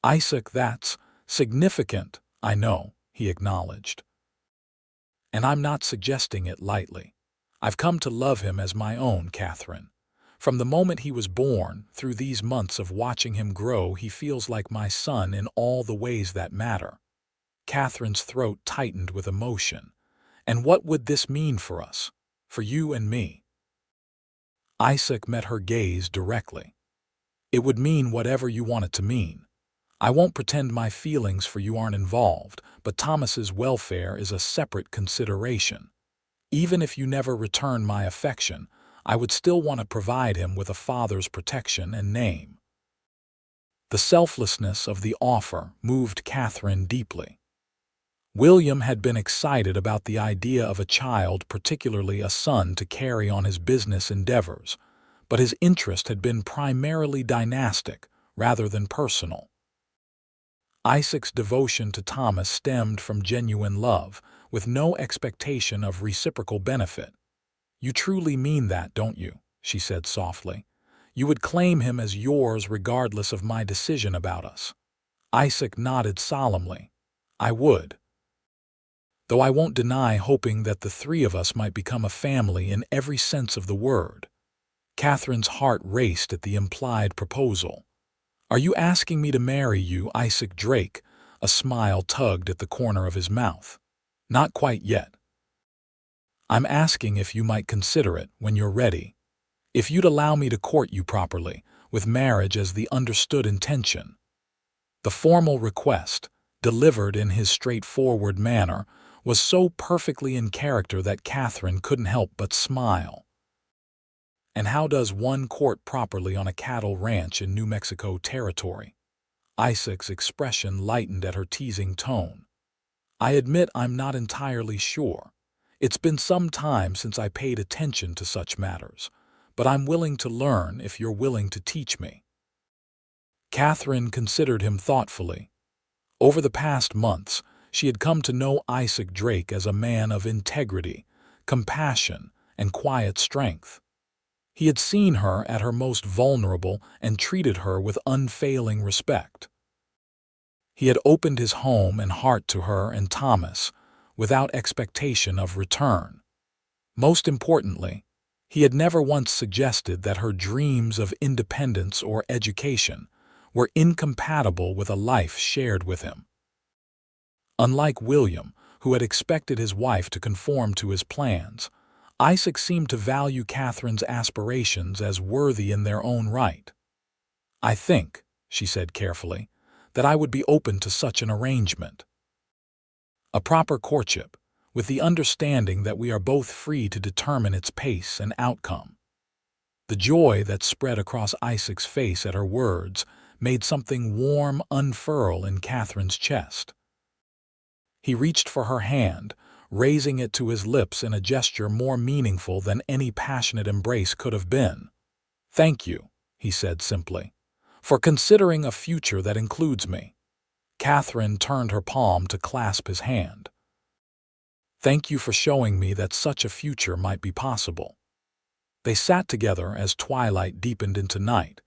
"Isaac, that's significant, I know," he acknowledged. "And I'm not suggesting it lightly. I've come to love him as my own, Katherine. From the moment he was born, through these months of watching him grow, he feels like my son in all the ways that matter." Katherine's throat tightened with emotion. "And what would this mean for us? For you and me?" Isaac met her gaze directly. "It would mean whatever you want it to mean. I won't pretend my feelings for you aren't involved, but Thomas's welfare is a separate consideration. Even if you never return my affection, I would still want to provide him with a father's protection and name." The selflessness of the offer moved Katherine deeply. William had been excited about the idea of a child, particularly a son, to carry on his business endeavors, but his interest had been primarily dynastic rather than personal. Isaac's devotion to Thomas stemmed from genuine love, with no expectation of reciprocal benefit. "You truly mean that, don't you?" she said softly. "You would claim him as yours regardless of my decision about us?" Isaac nodded solemnly. "I would. Though I won't deny hoping that the three of us might become a family in every sense of the word." Katherine's heart raced at the implied proposal. "Are you asking me to marry you, Isaac Drake?" A smile tugged at the corner of his mouth. "Not quite yet. I'm asking if you might consider it when you're ready. If you'd allow me to court you properly, with marriage as the understood intention." The formal request, delivered in his straightforward manner, was so perfectly in character that Katherine couldn't help but smile. And how does one court properly on a cattle ranch in New Mexico territory? Isaac's expression lightened at her teasing tone. I admit I'm not entirely sure. It's been some time since I paid attention to such matters, but I'm willing to learn if you're willing to teach me. Katherine considered him thoughtfully. Over the past months, she had come to know Isaac Drake as a man of integrity, compassion, and quiet strength. He had seen her at her most vulnerable and treated her with unfailing respect. He had opened his home and heart to her and Thomas, without expectation of return. Most importantly, he had never once suggested that her dreams of independence or education were incompatible with a life shared with him. Unlike William, who had expected his wife to conform to his plans, Isaac seemed to value Katherine's aspirations as worthy in their own right. I think, she said carefully, that I would be open to such an arrangement. A proper courtship, with the understanding that we are both free to determine its pace and outcome. The joy that spread across Isaac's face at her words made something warm unfurl in Katherine's chest. He reached for her hand, raising it to his lips in a gesture more meaningful than any passionate embrace could have been. Thank you, he said simply, for considering a future that includes me. Katherine turned her palm to clasp his hand. Thank you for showing me that such a future might be possible. They sat together as twilight deepened into night,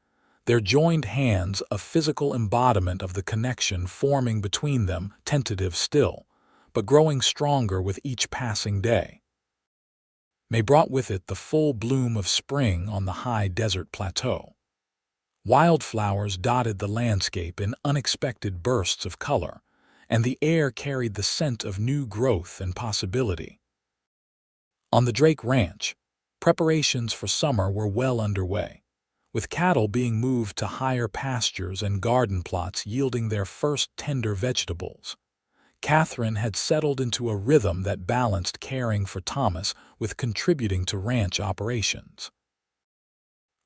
their joined hands a physical embodiment of the connection forming between them, tentative still, but growing stronger with each passing day. May brought with it the full bloom of spring on the high desert plateau. Wildflowers dotted the landscape in unexpected bursts of color, and the air carried the scent of new growth and possibility. On the Drake Ranch, preparations for summer were well underway, with cattle being moved to higher pastures and garden plots yielding their first tender vegetables. Katherine had settled into a rhythm that balanced caring for Thomas with contributing to ranch operations.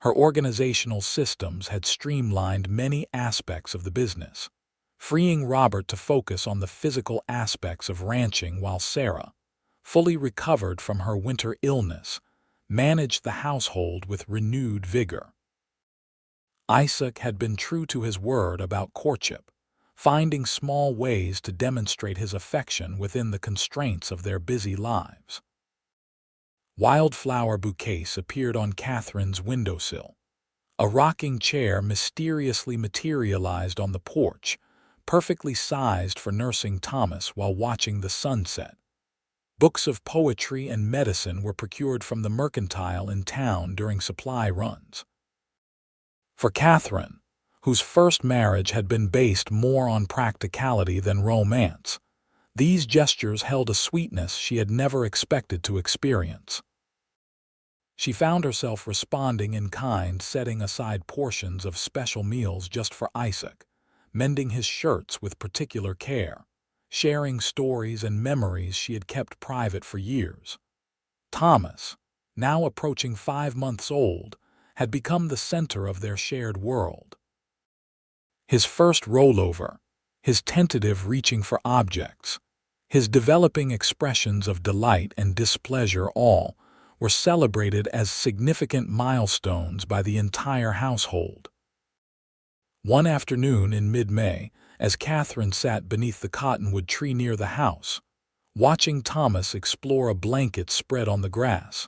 Her organizational systems had streamlined many aspects of the business, freeing Robert to focus on the physical aspects of ranching while Sarah, fully recovered from her winter illness, managed the household with renewed vigor. Isaac had been true to his word about courtship, finding small ways to demonstrate his affection within the constraints of their busy lives. Wildflower bouquets appeared on Katherine's windowsill. A rocking chair mysteriously materialized on the porch, perfectly sized for nursing Thomas while watching the sunset. Books of poetry and medicine were procured from the mercantile in town during supply runs. For Katherine, whose first marriage had been based more on practicality than romance, these gestures held a sweetness she had never expected to experience. She found herself responding in kind, setting aside portions of special meals just for Isaac, mending his shirts with particular care, sharing stories and memories she had kept private for years. Thomas, now approaching 5 months old, had become the center of their shared world. His first rollover, his tentative reaching for objects, his developing expressions of delight and displeasure all were celebrated as significant milestones by the entire household. One afternoon in mid-May, as Katherine sat beneath the cottonwood tree near the house, watching Thomas explore a blanket spread on the grass,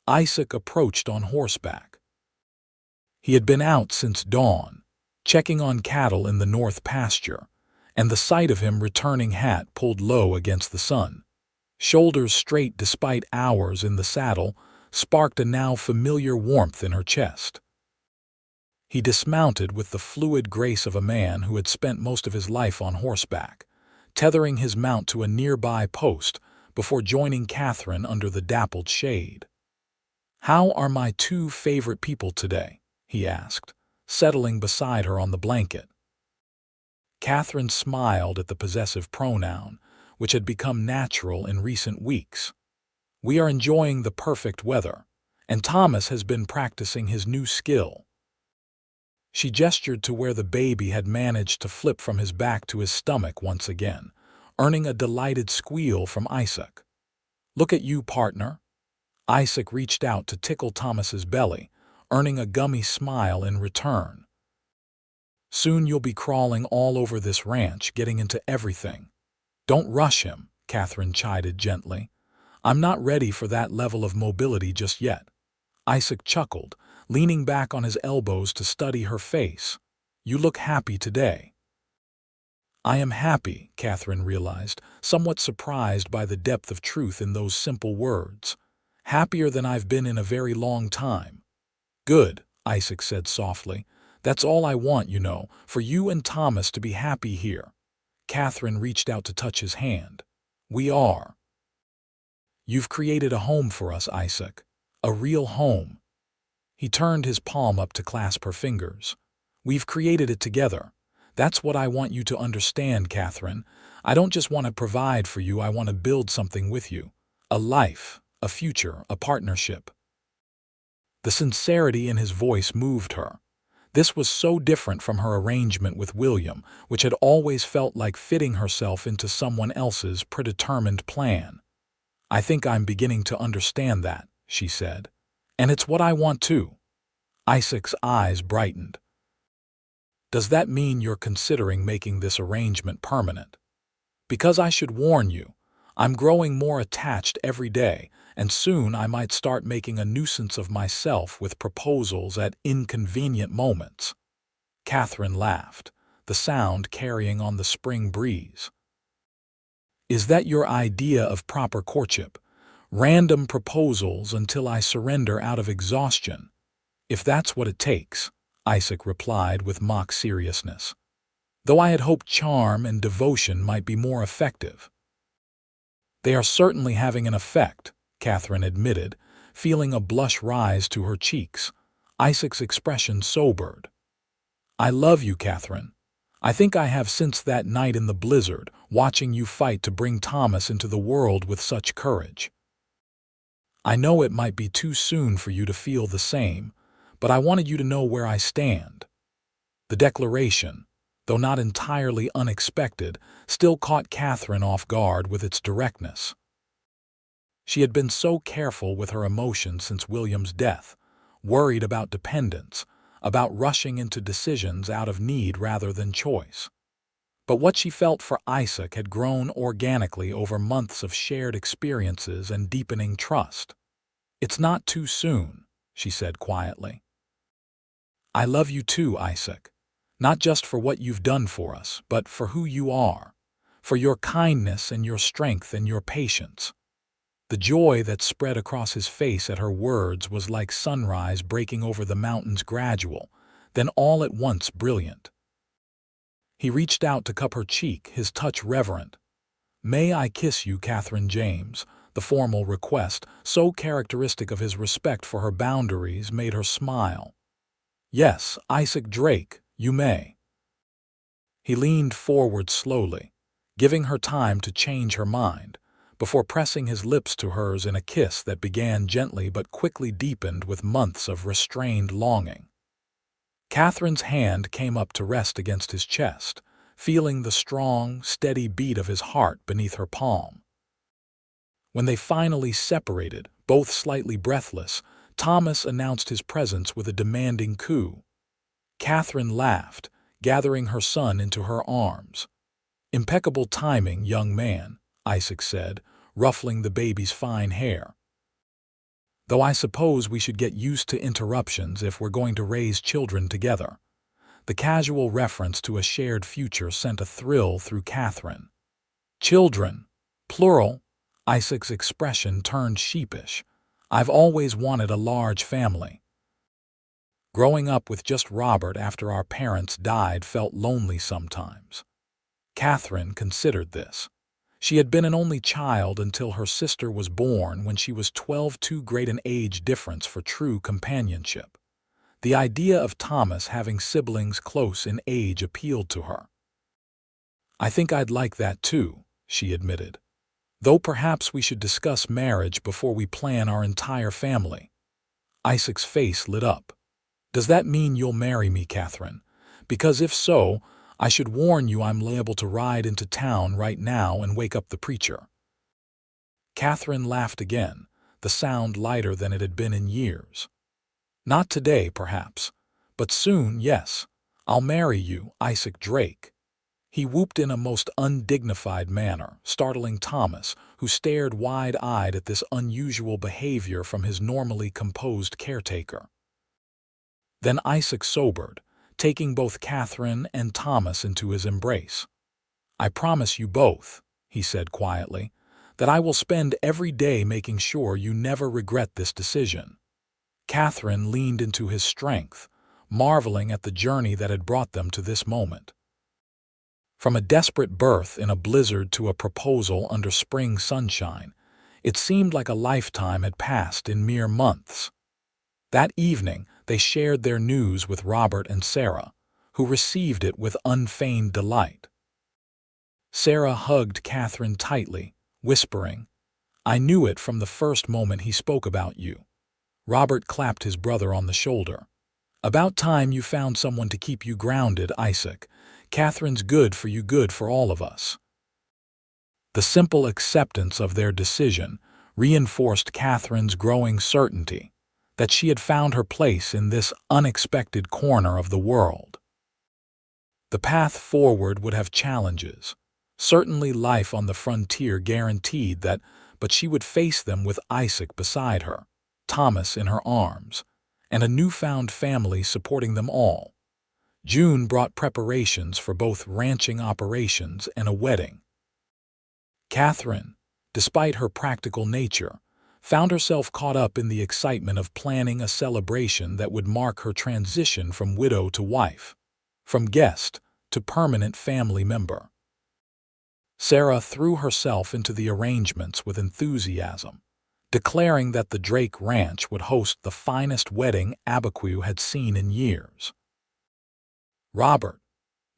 Isaac approached on horseback. He had been out since dawn, checking on cattle in the north pasture, and the sight of him returning hat pulled low against the sun, shoulders straight despite hours in the saddle, sparked a now familiar warmth in her chest. He dismounted with the fluid grace of a man who had spent most of his life on horseback, tethering his mount to a nearby post before joining Katherine under the dappled shade. "How are my 2 favorite people today?" he asked, settling beside her on the blanket. Katherine smiled at the possessive pronoun, which had become natural in recent weeks. "We are enjoying the perfect weather, and Thomas has been practicing his new skill. She gestured to where the baby had managed to flip from his back to his stomach once again, earning a delighted squeal from Isaac. "Look at you, partner." Isaac reached out to tickle Thomas's belly, earning a gummy smile in return. "Soon you'll be crawling all over this ranch, getting into everything." "Don't rush him," Katherine chided gently. "I'm not ready for that level of mobility just yet." Isaac chuckled, leaning back on his elbows to study her face. "You look happy today." "I am happy," Katherine realized, somewhat surprised by the depth of truth in those simple words. "Happier than I've been in a very long time." "Good," Isaac said softly. "That's all I want, you know, for you and Thomas to be happy here." Katherine reached out to touch his hand. "We are." "You've created a home for us, Isaac. A real home." He turned his palm up to clasp her fingers. "We've created it together. That's what I want you to understand, Katherine. I don't just want to provide for you, I want to build something with you. A life, a future, a partnership." The sincerity in his voice moved her. This was so different from her arrangement with William, which had always felt like fitting herself into someone else's predetermined plan. "I think I'm beginning to understand that," she said. "And it's what I want too." Isaac's eyes brightened. "Does that mean you're considering making this arrangement permanent?" "Because I should warn you, I'm growing more attached every day, and soon I might start making a nuisance of myself with proposals at inconvenient moments." Katherine laughed, the sound carrying on the spring breeze. "Is that your idea of proper courtship? Random proposals until I surrender out of exhaustion?" "If that's what it takes," Isaac replied with mock seriousness. "Though I had hoped charm and devotion might be more effective." "They are certainly having an effect," Katherine admitted, feeling a blush rise to her cheeks. Isaac's expression sobered. "I love you, Katherine. I think I have since that night in the blizzard, watching you fight to bring Thomas into the world with such courage. I know it might be too soon for you to feel the same, but I wanted you to know where I stand." The declaration, though not entirely unexpected, still caught Katherine off guard with its directness. She had been so careful with her emotions since William's death, worried about dependence, about rushing into decisions out of need rather than choice. But what she felt for Isaac had grown organically over months of shared experiences and deepening trust. "It's not too soon," she said quietly. "I love you too, Isaac. Not just for what you've done for us, but for who you are, for your kindness and your strength and your patience." The joy that spread across his face at her words was like sunrise breaking over the mountains, gradual, then all at once brilliant. He reached out to cup her cheek, his touch reverent. "May I kiss you, Katherine James?" The formal request, so characteristic of his respect for her boundaries, made her smile. "Yes, Isaac Drake, you may." He leaned forward slowly, giving her time to change her mind, before pressing his lips to hers in a kiss that began gently but quickly deepened with months of restrained longing. Katherine's hand came up to rest against his chest, feeling the strong, steady beat of his heart beneath her palm. When they finally separated, both slightly breathless, Thomas announced his presence with a demanding coo. Katherine laughed, gathering her son into her arms. "Impeccable timing, young man," Isaac said, ruffling the baby's fine hair. "Though I suppose we should get used to interruptions if we're going to raise children together." The casual reference to a shared future sent a thrill through Katherine. "Children, plural?" Isaac's expression turned sheepish. "I've always wanted a large family. Growing up with just Robert after our parents died felt lonely sometimes." Katherine considered this. She had been an only child until her sister was born when she was 12, too great an age difference for true companionship. The idea of Thomas having siblings close in age appealed to her. "I think I'd like that too," she admitted. "Though perhaps we should discuss marriage before we plan our entire family." Isaac's face lit up. "Does that mean you'll marry me, Katherine? Because if so, I should warn you I'm liable to ride into town right now and wake up the preacher." Katherine laughed again, the sound lighter than it had been in years. "Not today, perhaps, but soon, yes. I'll marry you, Isaac Drake." He whooped in a most undignified manner, startling Thomas, who stared wide-eyed at this unusual behavior from his normally composed caretaker. Then Isaac sobered, taking both Katherine and Thomas into his embrace. "I promise you both," he said quietly, "that I will spend every day making sure you never regret this decision." Katherine leaned into his strength, marveling at the journey that had brought them to this moment. From a desperate birth in a blizzard to a proposal under spring sunshine, it seemed like a lifetime had passed in mere months. That evening, they shared their news with Robert and Sarah, who received it with unfeigned delight. Sarah hugged Katherine tightly, whispering, "I knew it from the first moment he spoke about you." Robert clapped his brother on the shoulder. "About time you found someone to keep you grounded, Isaac. Katherine's good for all of us." The simple acceptance of their decision reinforced Katherine's growing certainty that she had found her place in this unexpected corner of the world. The path forward would have challenges. Certainly life on the frontier guaranteed that, but she would face them with Isaac beside her, Thomas in her arms, and a newfound family supporting them all. June brought preparations for both ranching operations and a wedding. Katherine, despite her practical nature, found herself caught up in the excitement of planning a celebration that would mark her transition from widow to wife, from guest to permanent family member. Sarah threw herself into the arrangements with enthusiasm, declaring that the Drake Ranch would host the finest wedding Abiquiu had seen in years. Robert,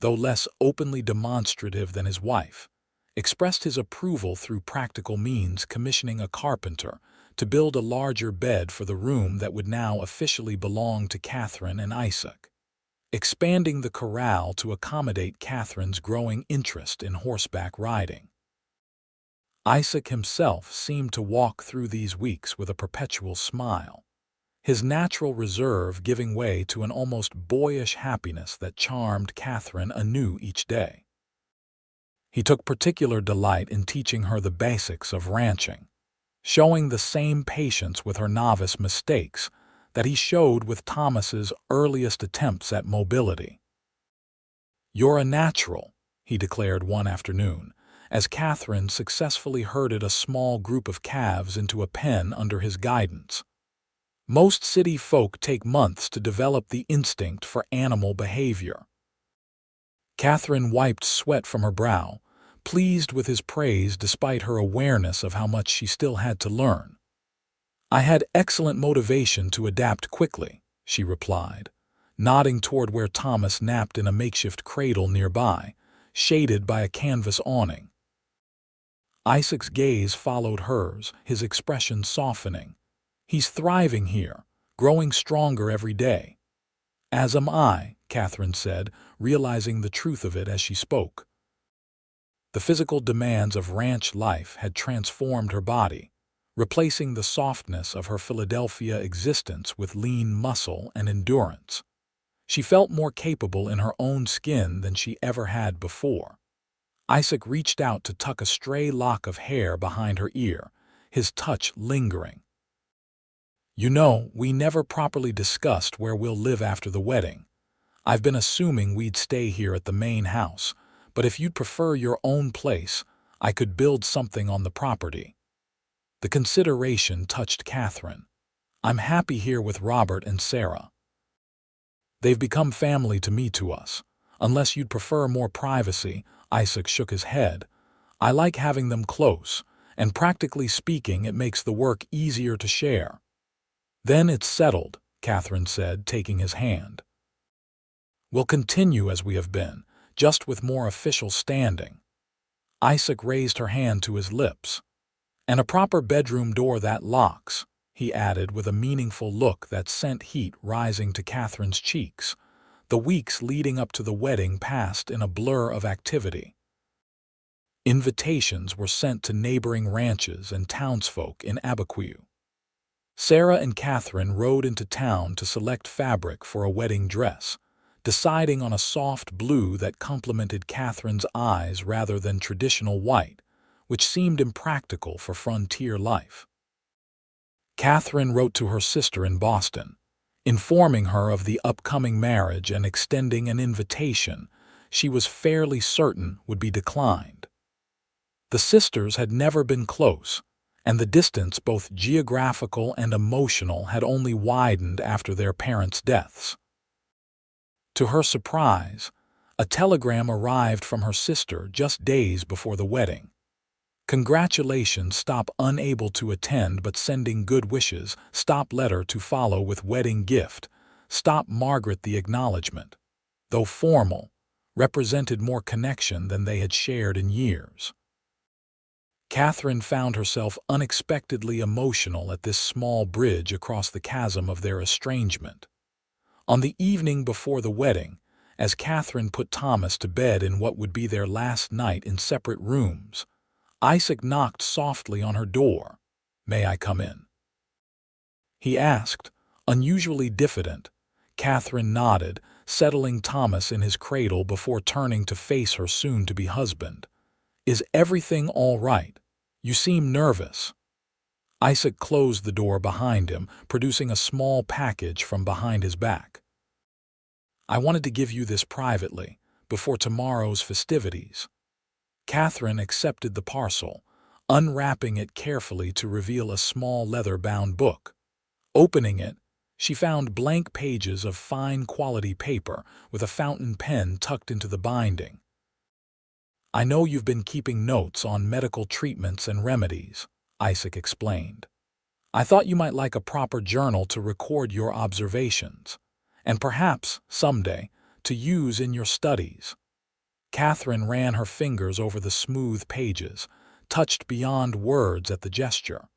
though less openly demonstrative than his wife, expressed his approval through practical means, commissioning a carpenter to build a larger bed for the room that would now officially belong to Katherine and Isaac, expanding the corral to accommodate Katherine's growing interest in horseback riding. Isaac himself seemed to walk through these weeks with a perpetual smile, his natural reserve giving way to an almost boyish happiness that charmed Katherine anew each day. He took particular delight in teaching her the basics of ranching, showing the same patience with her novice mistakes that he showed with Thomas's earliest attempts at mobility. "You're a natural," he declared one afternoon, as Katherine successfully herded a small group of calves into a pen under his guidance. "Most city folk take months to develop the instinct for animal behavior." Katherine wiped sweat from her brow, pleased with his praise despite her awareness of how much she still had to learn. "I had excellent motivation to adapt quickly," she replied, nodding toward where Thomas napped in a makeshift cradle nearby, shaded by a canvas awning. Isaac's gaze followed hers, his expression softening. "He's thriving here, growing stronger every day." "As am I," Katherine said, realizing the truth of it as she spoke. The physical demands of ranch life had transformed her body, replacing the softness of her Philadelphia existence with lean muscle and endurance. She felt more capable in her own skin than she ever had before. Isaac reached out to tuck a stray lock of hair behind her ear, his touch lingering. "You know, we never properly discussed where we'll live after the wedding. I've been assuming we'd stay here at the main house, but if you'd prefer your own place, I could build something on the property." The consideration touched Katherine. "I'm happy here with Robert and Sarah. They've become family to us. Unless you'd prefer more privacy," Isaac shook his head. "I like having them close, and practically speaking, it makes the work easier to share." "Then it's settled," Katherine said, taking his hand. "We'll continue as we have been, just with more official standing." Isaac raised her hand to his lips. "And a proper bedroom door that locks," he added with a meaningful look that sent heat rising to Catherine's cheeks. The weeks leading up to the wedding passed in a blur of activity. Invitations were sent to neighboring ranches and townsfolk in Abiquiu. Sarah and Catherine rode into town to select fabric for a wedding dress, deciding on a soft blue that complemented Catherine's eyes rather than traditional white, which seemed impractical for frontier life. Catherine wrote to her sister in Boston, informing her of the upcoming marriage and extending an invitation she was fairly certain would be declined. The sisters had never been close, and the distance, both geographical and emotional, had only widened after their parents' deaths. To her surprise, a telegram arrived from her sister just days before the wedding. Congratulations, stop, unable to attend but sending good wishes, stop, letter to follow with wedding gift, stop, Margaret. The acknowledgement, though formal, represented more connection than they had shared in years. Catherine found herself unexpectedly emotional at this small bridge across the chasm of their estrangement. On the evening before the wedding, as Catherine put Thomas to bed in what would be their last night in separate rooms, Isaac knocked softly on her door. "May I come in?" he asked, unusually diffident. Catherine nodded, settling Thomas in his cradle before turning to face her soon-to-be husband. "Is everything all right? You seem nervous." Isaac closed the door behind him, producing a small package from behind his back. "I wanted to give you this privately, before tomorrow's festivities." Catherine accepted the parcel, unwrapping it carefully to reveal a small leather-bound book. Opening it, she found blank pages of fine-quality paper with a fountain pen tucked into the binding. "I know you've been keeping notes on medical treatments and remedies," Isaac explained. "I thought you might like a proper journal to record your observations, and perhaps, someday, to use in your studies." Catherine ran her fingers over the smooth pages, touched beyond words at the gesture.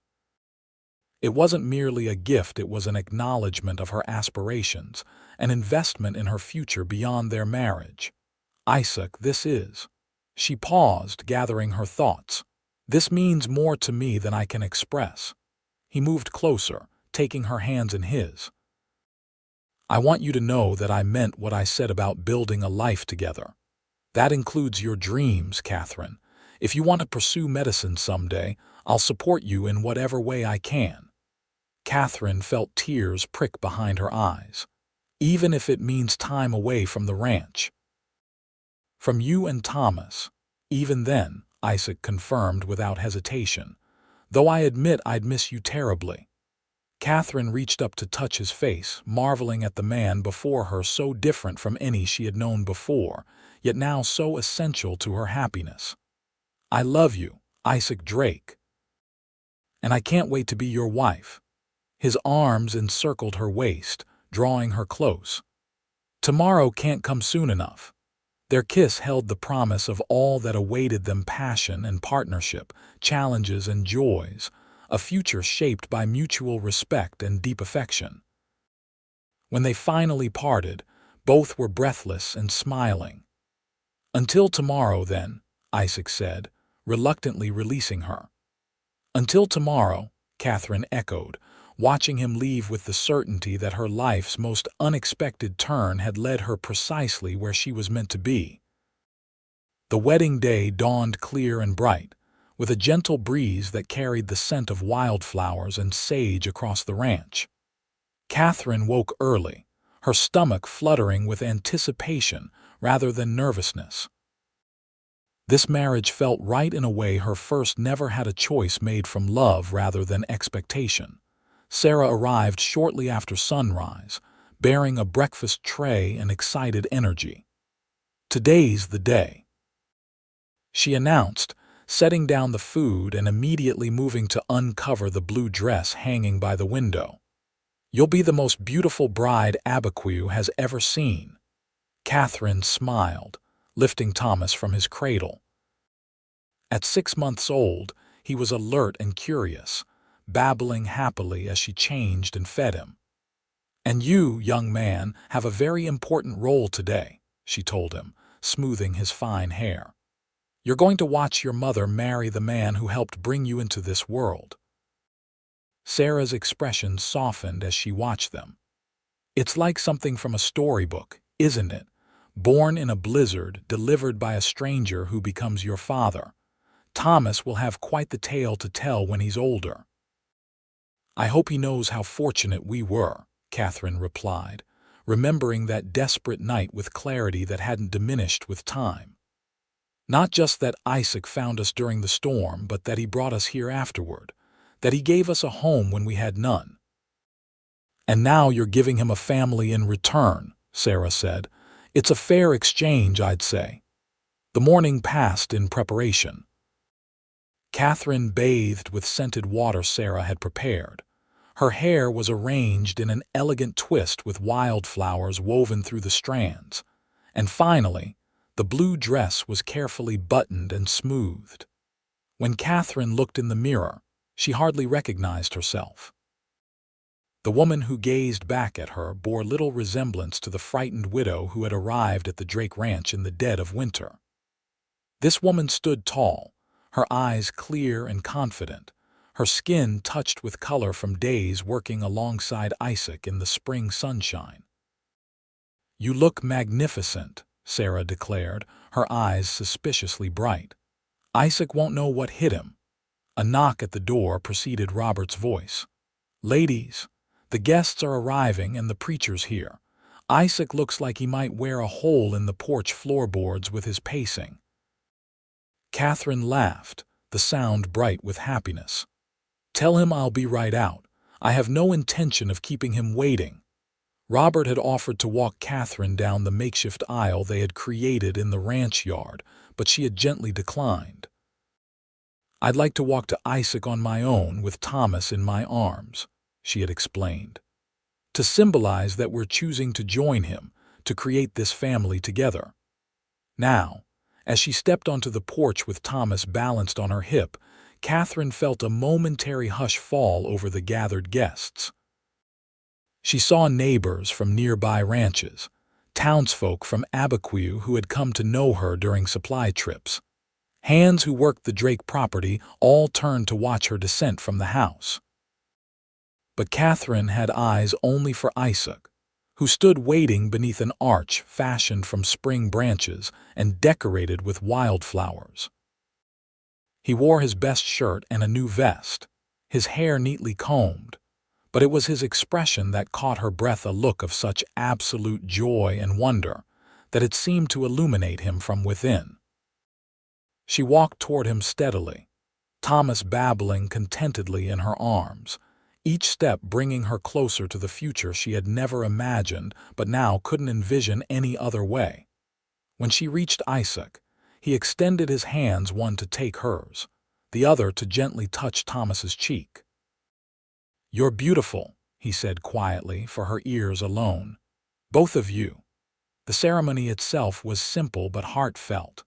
It wasn't merely a gift, it was an acknowledgement of her aspirations, an investment in her future beyond their marriage. "Isaac, this is—" She paused, gathering her thoughts. "This means more to me than I can express." He moved closer, taking her hands in his. "I want you to know that I meant what I said about building a life together. That includes your dreams, Catherine. If you want to pursue medicine someday, I'll support you in whatever way I can." Catherine felt tears prick behind her eyes. "Even if it means time away from the ranch." "From you and Thomas." "Even then," Isaac confirmed without hesitation, "though I admit I'd miss you terribly." Catherine reached up to touch his face, marveling at the man before her, so different from any she had known before, yet now so essential to her happiness. "I love you, Isaac Drake. And I can't wait to be your wife." His arms encircled her waist, drawing her close. "Tomorrow can't come soon enough." Their kiss held the promise of all that awaited them: passion and partnership, challenges and joys, a future shaped by mutual respect and deep affection. When they finally parted, both were breathless and smiling. "Until tomorrow, then," Isaac said, reluctantly releasing her. "Until tomorrow," Catherine echoed, watching him leave with the certainty that her life's most unexpected turn had led her precisely where she was meant to be. The wedding day dawned clear and bright, with a gentle breeze that carried the scent of wildflowers and sage across the ranch. Catherine woke early, her stomach fluttering with anticipation rather than nervousness. This marriage felt right in a way her first never had, a choice made from love rather than expectation. Sarah arrived shortly after sunrise, bearing a breakfast tray and excited energy. "Today's the day," she announced, setting down the food and immediately moving to uncover the blue dress hanging by the window. "You'll be the most beautiful bride Abiquiu has ever seen." Catherine smiled, lifting Thomas from his cradle. At 6 months old, he was alert and curious, babbling happily as she changed and fed him. "And you, young man, have a very important role today," she told him, smoothing his fine hair. "You're going to watch your mother marry the man who helped bring you into this world." Sarah's expression softened as she watched them. "It's like something from a storybook, isn't it? Born in a blizzard, delivered by a stranger who becomes your father. Thomas will have quite the tale to tell when he's older." "I hope he knows how fortunate we were," Katherine replied, remembering that desperate night with clarity that hadn't diminished with time. "Not just that Isaac found us during the storm, but that he brought us here afterward, that he gave us a home when we had none." "And now you're giving him a family in return," Sarah said. "It's a fair exchange, I'd say." The morning passed in preparation. Katherine bathed with scented water Sarah had prepared. Her hair was arranged in an elegant twist with wildflowers woven through the strands. And finally, the blue dress was carefully buttoned and smoothed. When Katherine looked in the mirror, she hardly recognized herself. The woman who gazed back at her bore little resemblance to the frightened widow who had arrived at the Drake Ranch in the dead of winter. This woman stood tall, her eyes clear and confident, her skin touched with color from days working alongside Isaac in the spring sunshine. "You look magnificent," Sarah declared, her eyes suspiciously bright. "Isaac won't know what hit him." A knock at the door preceded Robert's voice. "Ladies, the guests are arriving and the preacher's here. Isaac looks like he might wear a hole in the porch floorboards with his pacing." Katherine laughed, the sound bright with happiness. "Tell him I'll be right out. I have no intention of keeping him waiting." Robert had offered to walk Katherine down the makeshift aisle they had created in the ranch yard, but she had gently declined. "I'd like to walk to Isaac on my own with Thomas in my arms," she had explained, "to symbolize that we're choosing to join him, to create this family together." Now, as she stepped onto the porch with Thomas balanced on her hip, Katherine felt a momentary hush fall over the gathered guests. She saw neighbors from nearby ranches, townsfolk from Abiquiu who had come to know her during supply trips. Hands who worked the Drake property all turned to watch her descent from the house. But Katherine had eyes only for Isaac, who stood waiting beneath an arch fashioned from spring branches and decorated with wildflowers. He wore his best shirt and a new vest, his hair neatly combed, but it was his expression that caught her breath, a look of such absolute joy and wonder that it seemed to illuminate him from within. She walked toward him steadily, Thomas babbling contentedly in her arms, each step bringing her closer to the future she had never imagined but now couldn't envision any other way. When she reached Isaac, he extended his hands, one to take hers, the other to gently touch Thomas's cheek. "You're beautiful," he said quietly, for her ears alone. "Both of you." The ceremony itself was simple but heartfelt.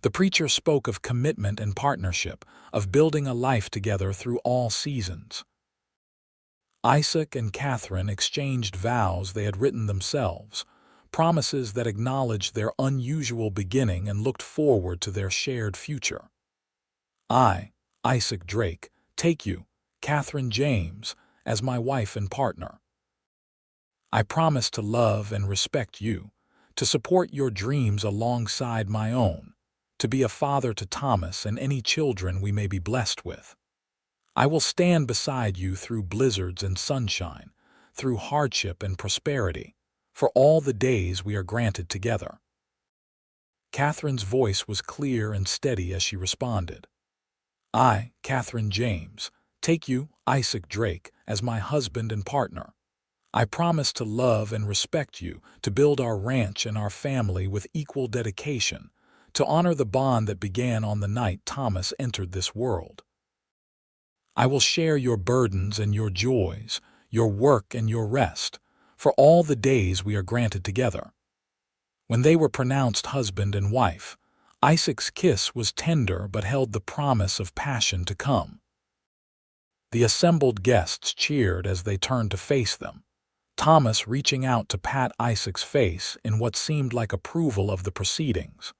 The preacher spoke of commitment and partnership, of building a life together through all seasons. Isaac and Katherine exchanged vows they had written themselves, promises that acknowledged their unusual beginning and looked forward to their shared future. "I, Isaac Drake, take you, Katherine James, as my wife and partner. I promise to love and respect you, to support your dreams alongside my own, to be a father to Thomas and any children we may be blessed with. I will stand beside you through blizzards and sunshine, through hardship and prosperity, for all the days we are granted together." Katherine's voice was clear and steady as she responded. "I, Katherine James, take you, Isaac Drake, as my husband and partner. I promise to love and respect you, to build our ranch and our family with equal dedication, to honor the bond that began on the night Thomas entered this world. I will share your burdens and your joys, your work and your rest, for all the days we are granted together." When they were pronounced husband and wife, Isaac's kiss was tender but held the promise of passion to come. The assembled guests cheered as they turned to face them, Thomas reaching out to pat Isaac's face in what seemed like approval of the proceedings.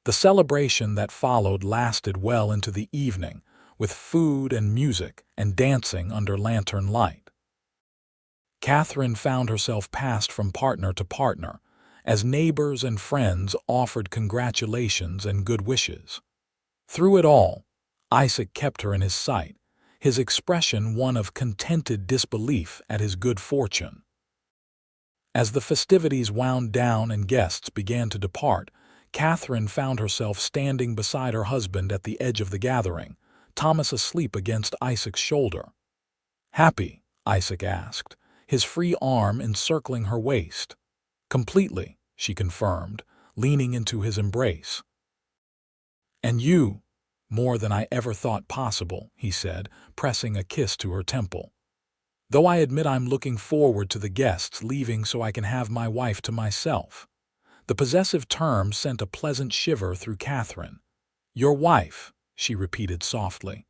The celebration that followed lasted well into the evening, with food and music and dancing under lantern light. Katherine found herself passed from partner to partner, as neighbors and friends offered congratulations and good wishes. Through it all, Isaac kept her in his sight, his expression one of contented disbelief at his good fortune. As the festivities wound down and guests began to depart, Katherine found herself standing beside her husband at the edge of the gathering, Thomas asleep against Isaac's shoulder. "Happy?" Isaac asked, his free arm encircling her waist. "Completely," she confirmed, leaning into his embrace. "And you, more than I ever thought possible," he said, pressing a kiss to her temple. "Though I admit I'm looking forward to the guests leaving so I can have my wife to myself." The possessive term sent a pleasant shiver through Katherine. "Your wife," she repeated softly.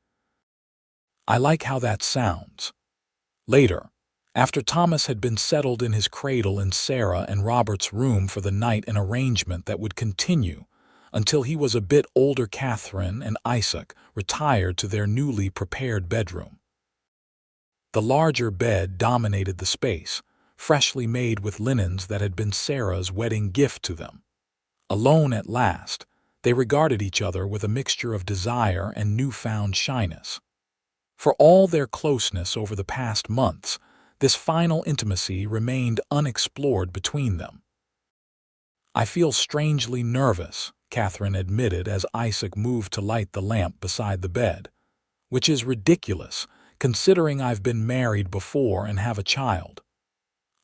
"I like how that sounds." Later, after Thomas had been settled in his cradle in Sarah and Robert's room for the night, an arrangement that would continue until he was a bit older, Katherine and Isaac retired to their newly prepared bedroom. The larger bed dominated the space, freshly made with linens that had been Sarah's wedding gift to them. Alone at last, they regarded each other with a mixture of desire and newfound shyness. For all their closeness over the past months, this final intimacy remained unexplored between them. "I feel strangely nervous," Katherine admitted as Isaac moved to light the lamp beside the bed. "Which is ridiculous, considering I've been married before and have a child."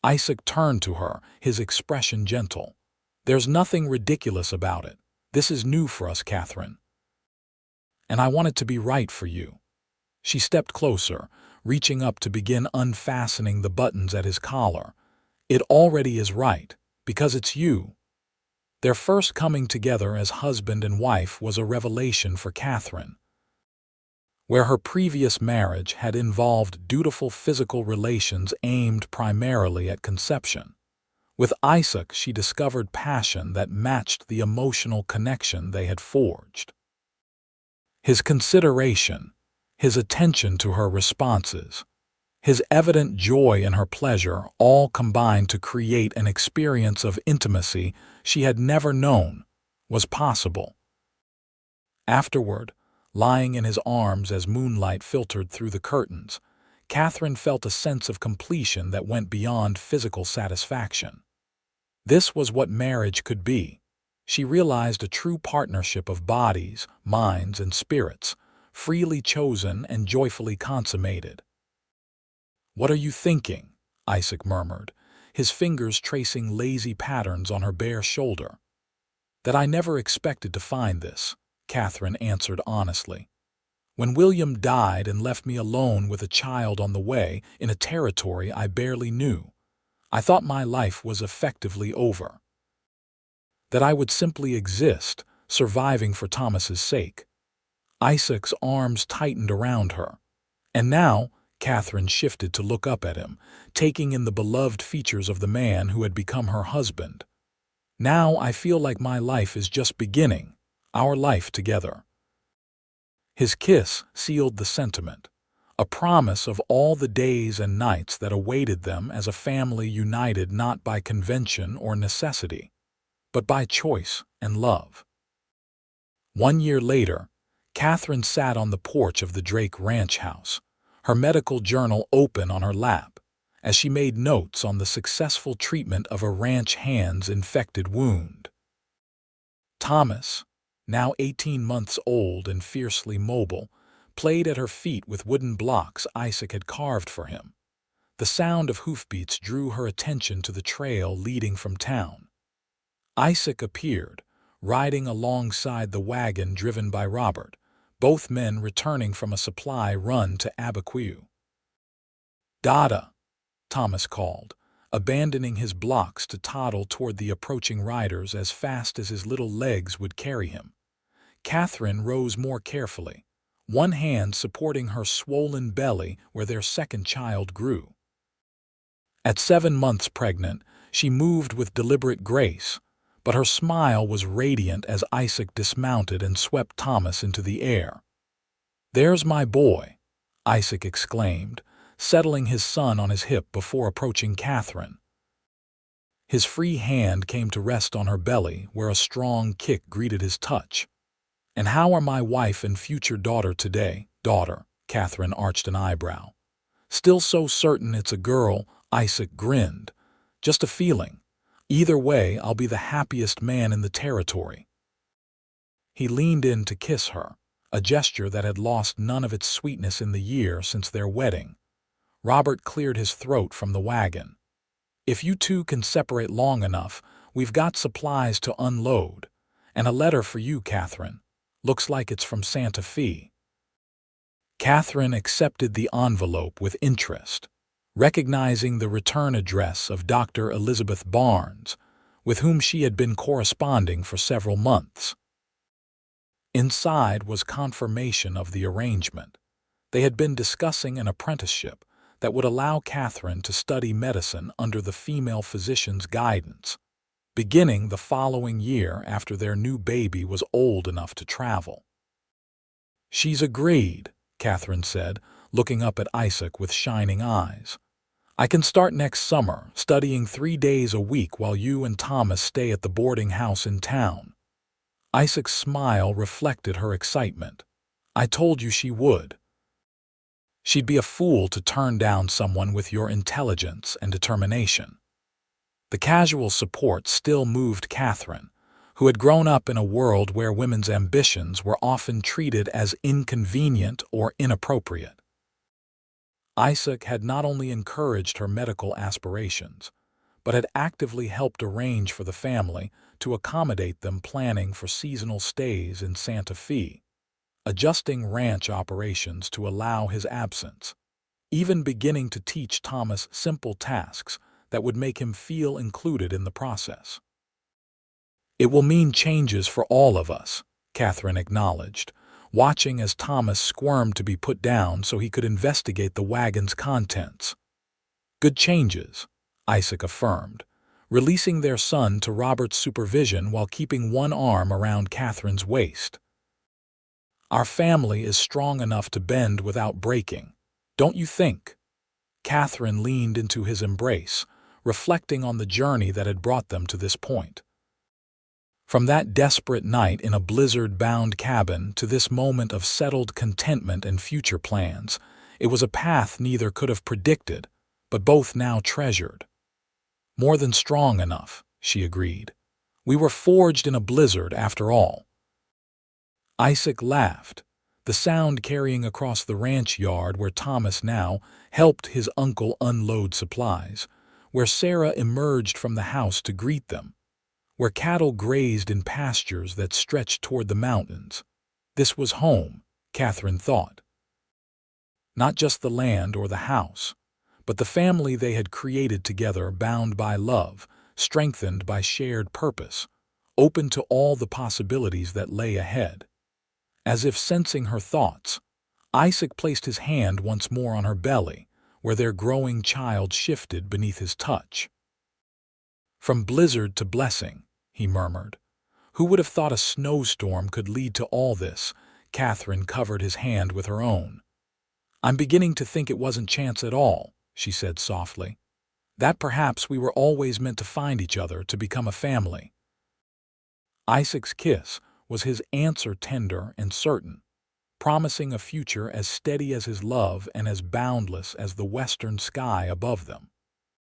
Isaac turned to her, his expression gentle. "There's nothing ridiculous about it. This is new for us, Katherine. And I want it to be right for you." She stepped closer, reaching up to begin unfastening the buttons at his collar. "It already is right, because it's you." Their first coming together as husband and wife was a revelation for Katherine. Where her previous marriage had involved dutiful physical relations aimed primarily at conception, with Isaac she discovered passion that matched the emotional connection they had forged. His consideration, his attention to her responses, his evident joy in her pleasure all combined to create an experience of intimacy she had never known was possible. Afterward, lying in his arms as moonlight filtered through the curtains, Katherine felt a sense of completion that went beyond physical satisfaction. This was what marriage could be. She realized a true partnership of bodies, minds, and spirits, freely chosen and joyfully consummated. "What are you thinking?" Isaac murmured, his fingers tracing lazy patterns on her bare shoulder. "That I never expected to find this," Katherine answered honestly. "When William died and left me alone with a child on the way in a territory I barely knew, I thought my life was effectively over. That I would simply exist, surviving for Thomas's sake." Isaac's arms tightened around her. And now, Katherine shifted to look up at him, taking in the beloved features of the man who had become her husband. "Now I feel like my life is just beginning, our life together." His kiss sealed the sentiment, a promise of all the days and nights that awaited them as a family united not by convention or necessity, but by choice and love. 1 year later, Katherine sat on the porch of the Drake Ranch house, her medical journal open on her lap, as she made notes on the successful treatment of a ranch hand's infected wound. Thomas, now 18 months old and fiercely mobile, played at her feet with wooden blocks Isaac had carved for him. The sound of hoofbeats drew her attention to the trail leading from town. Isaac appeared, riding alongside the wagon driven by Robert, both men returning from a supply run to Abiquiu. "Dada," Thomas called, abandoning his blocks to toddle toward the approaching riders as fast as his little legs would carry him. Katherine rose more carefully, one hand supporting her swollen belly where their second child grew. At 7 months pregnant, she moved with deliberate grace, but her smile was radiant as Isaac dismounted and swept Thomas into the air. "There's my boy," Isaac exclaimed, settling his son on his hip before approaching Katherine. His free hand came to rest on her belly where a strong kick greeted his touch. "And how are my wife and future daughter today, daughter?" Katherine arched an eyebrow. "Still so certain it's a girl," Isaac grinned. "Just a feeling. Either way, I'll be the happiest man in the territory." He leaned in to kiss her, a gesture that had lost none of its sweetness in the year since their wedding. Robert cleared his throat from the wagon. "If you two can separate long enough, we've got supplies to unload. And a letter for you, Katherine. Looks like it's from Santa Fe." Katherine accepted the envelope with interest, recognizing the return address of Dr. Elizabeth Barnes, with whom she had been corresponding for several months. Inside was confirmation of the arrangement. They had been discussing an apprenticeship that would allow Katherine to study medicine under the female physician's guidance, beginning the following year after their new baby was old enough to travel. "She's agreed," Katherine said, looking up at Isaac with shining eyes. "I can start next summer, studying 3 days a week while you and Thomas stay at the boarding house in town." Isaac's smile reflected her excitement. "I told you she would. She'd be a fool to turn down someone with your intelligence and determination." The casual support still moved Katherine, who had grown up in a world where women's ambitions were often treated as inconvenient or inappropriate. Isaac had not only encouraged her medical aspirations, but had actively helped arrange for the family to accommodate them planning for seasonal stays in Santa Fe, adjusting ranch operations to allow his absence, even beginning to teach Thomas simple tasks that would make him feel included in the process. "It will mean changes for all of us," Katherine acknowledged, watching as Thomas squirmed to be put down so he could investigate the wagon's contents. "Good changes," Isaac affirmed, releasing their son to Robert's supervision while keeping one arm around Katherine's waist. "Our family is strong enough to bend without breaking, don't you think?" Katherine leaned into his embrace, reflecting on the journey that had brought them to this point. From that desperate night in a blizzard-bound cabin to this moment of settled contentment and future plans, it was a path neither could have predicted, but both now treasured. "More than strong enough," she agreed. "We were forged in a blizzard after all." Isaac laughed, the sound carrying across the ranch yard where Thomas now helped his uncle unload supplies, where Sarah emerged from the house to greet them, where cattle grazed in pastures that stretched toward the mountains. This was home, Katherine thought. Not just the land or the house, but the family they had created together, bound by love, strengthened by shared purpose, open to all the possibilities that lay ahead. As if sensing her thoughts, Isaac placed his hand once more on her belly, where their growing child shifted beneath his touch. "From blizzard to blessing," he murmured. "Who would have thought a snowstorm could lead to all this?" Katherine covered his hand with her own. "I'm beginning to think it wasn't chance at all," she said softly. "That perhaps we were always meant to find each other, to become a family." Isaac's kiss was his answer, tender and certain, promising a future as steady as his love and as boundless as the western sky above them.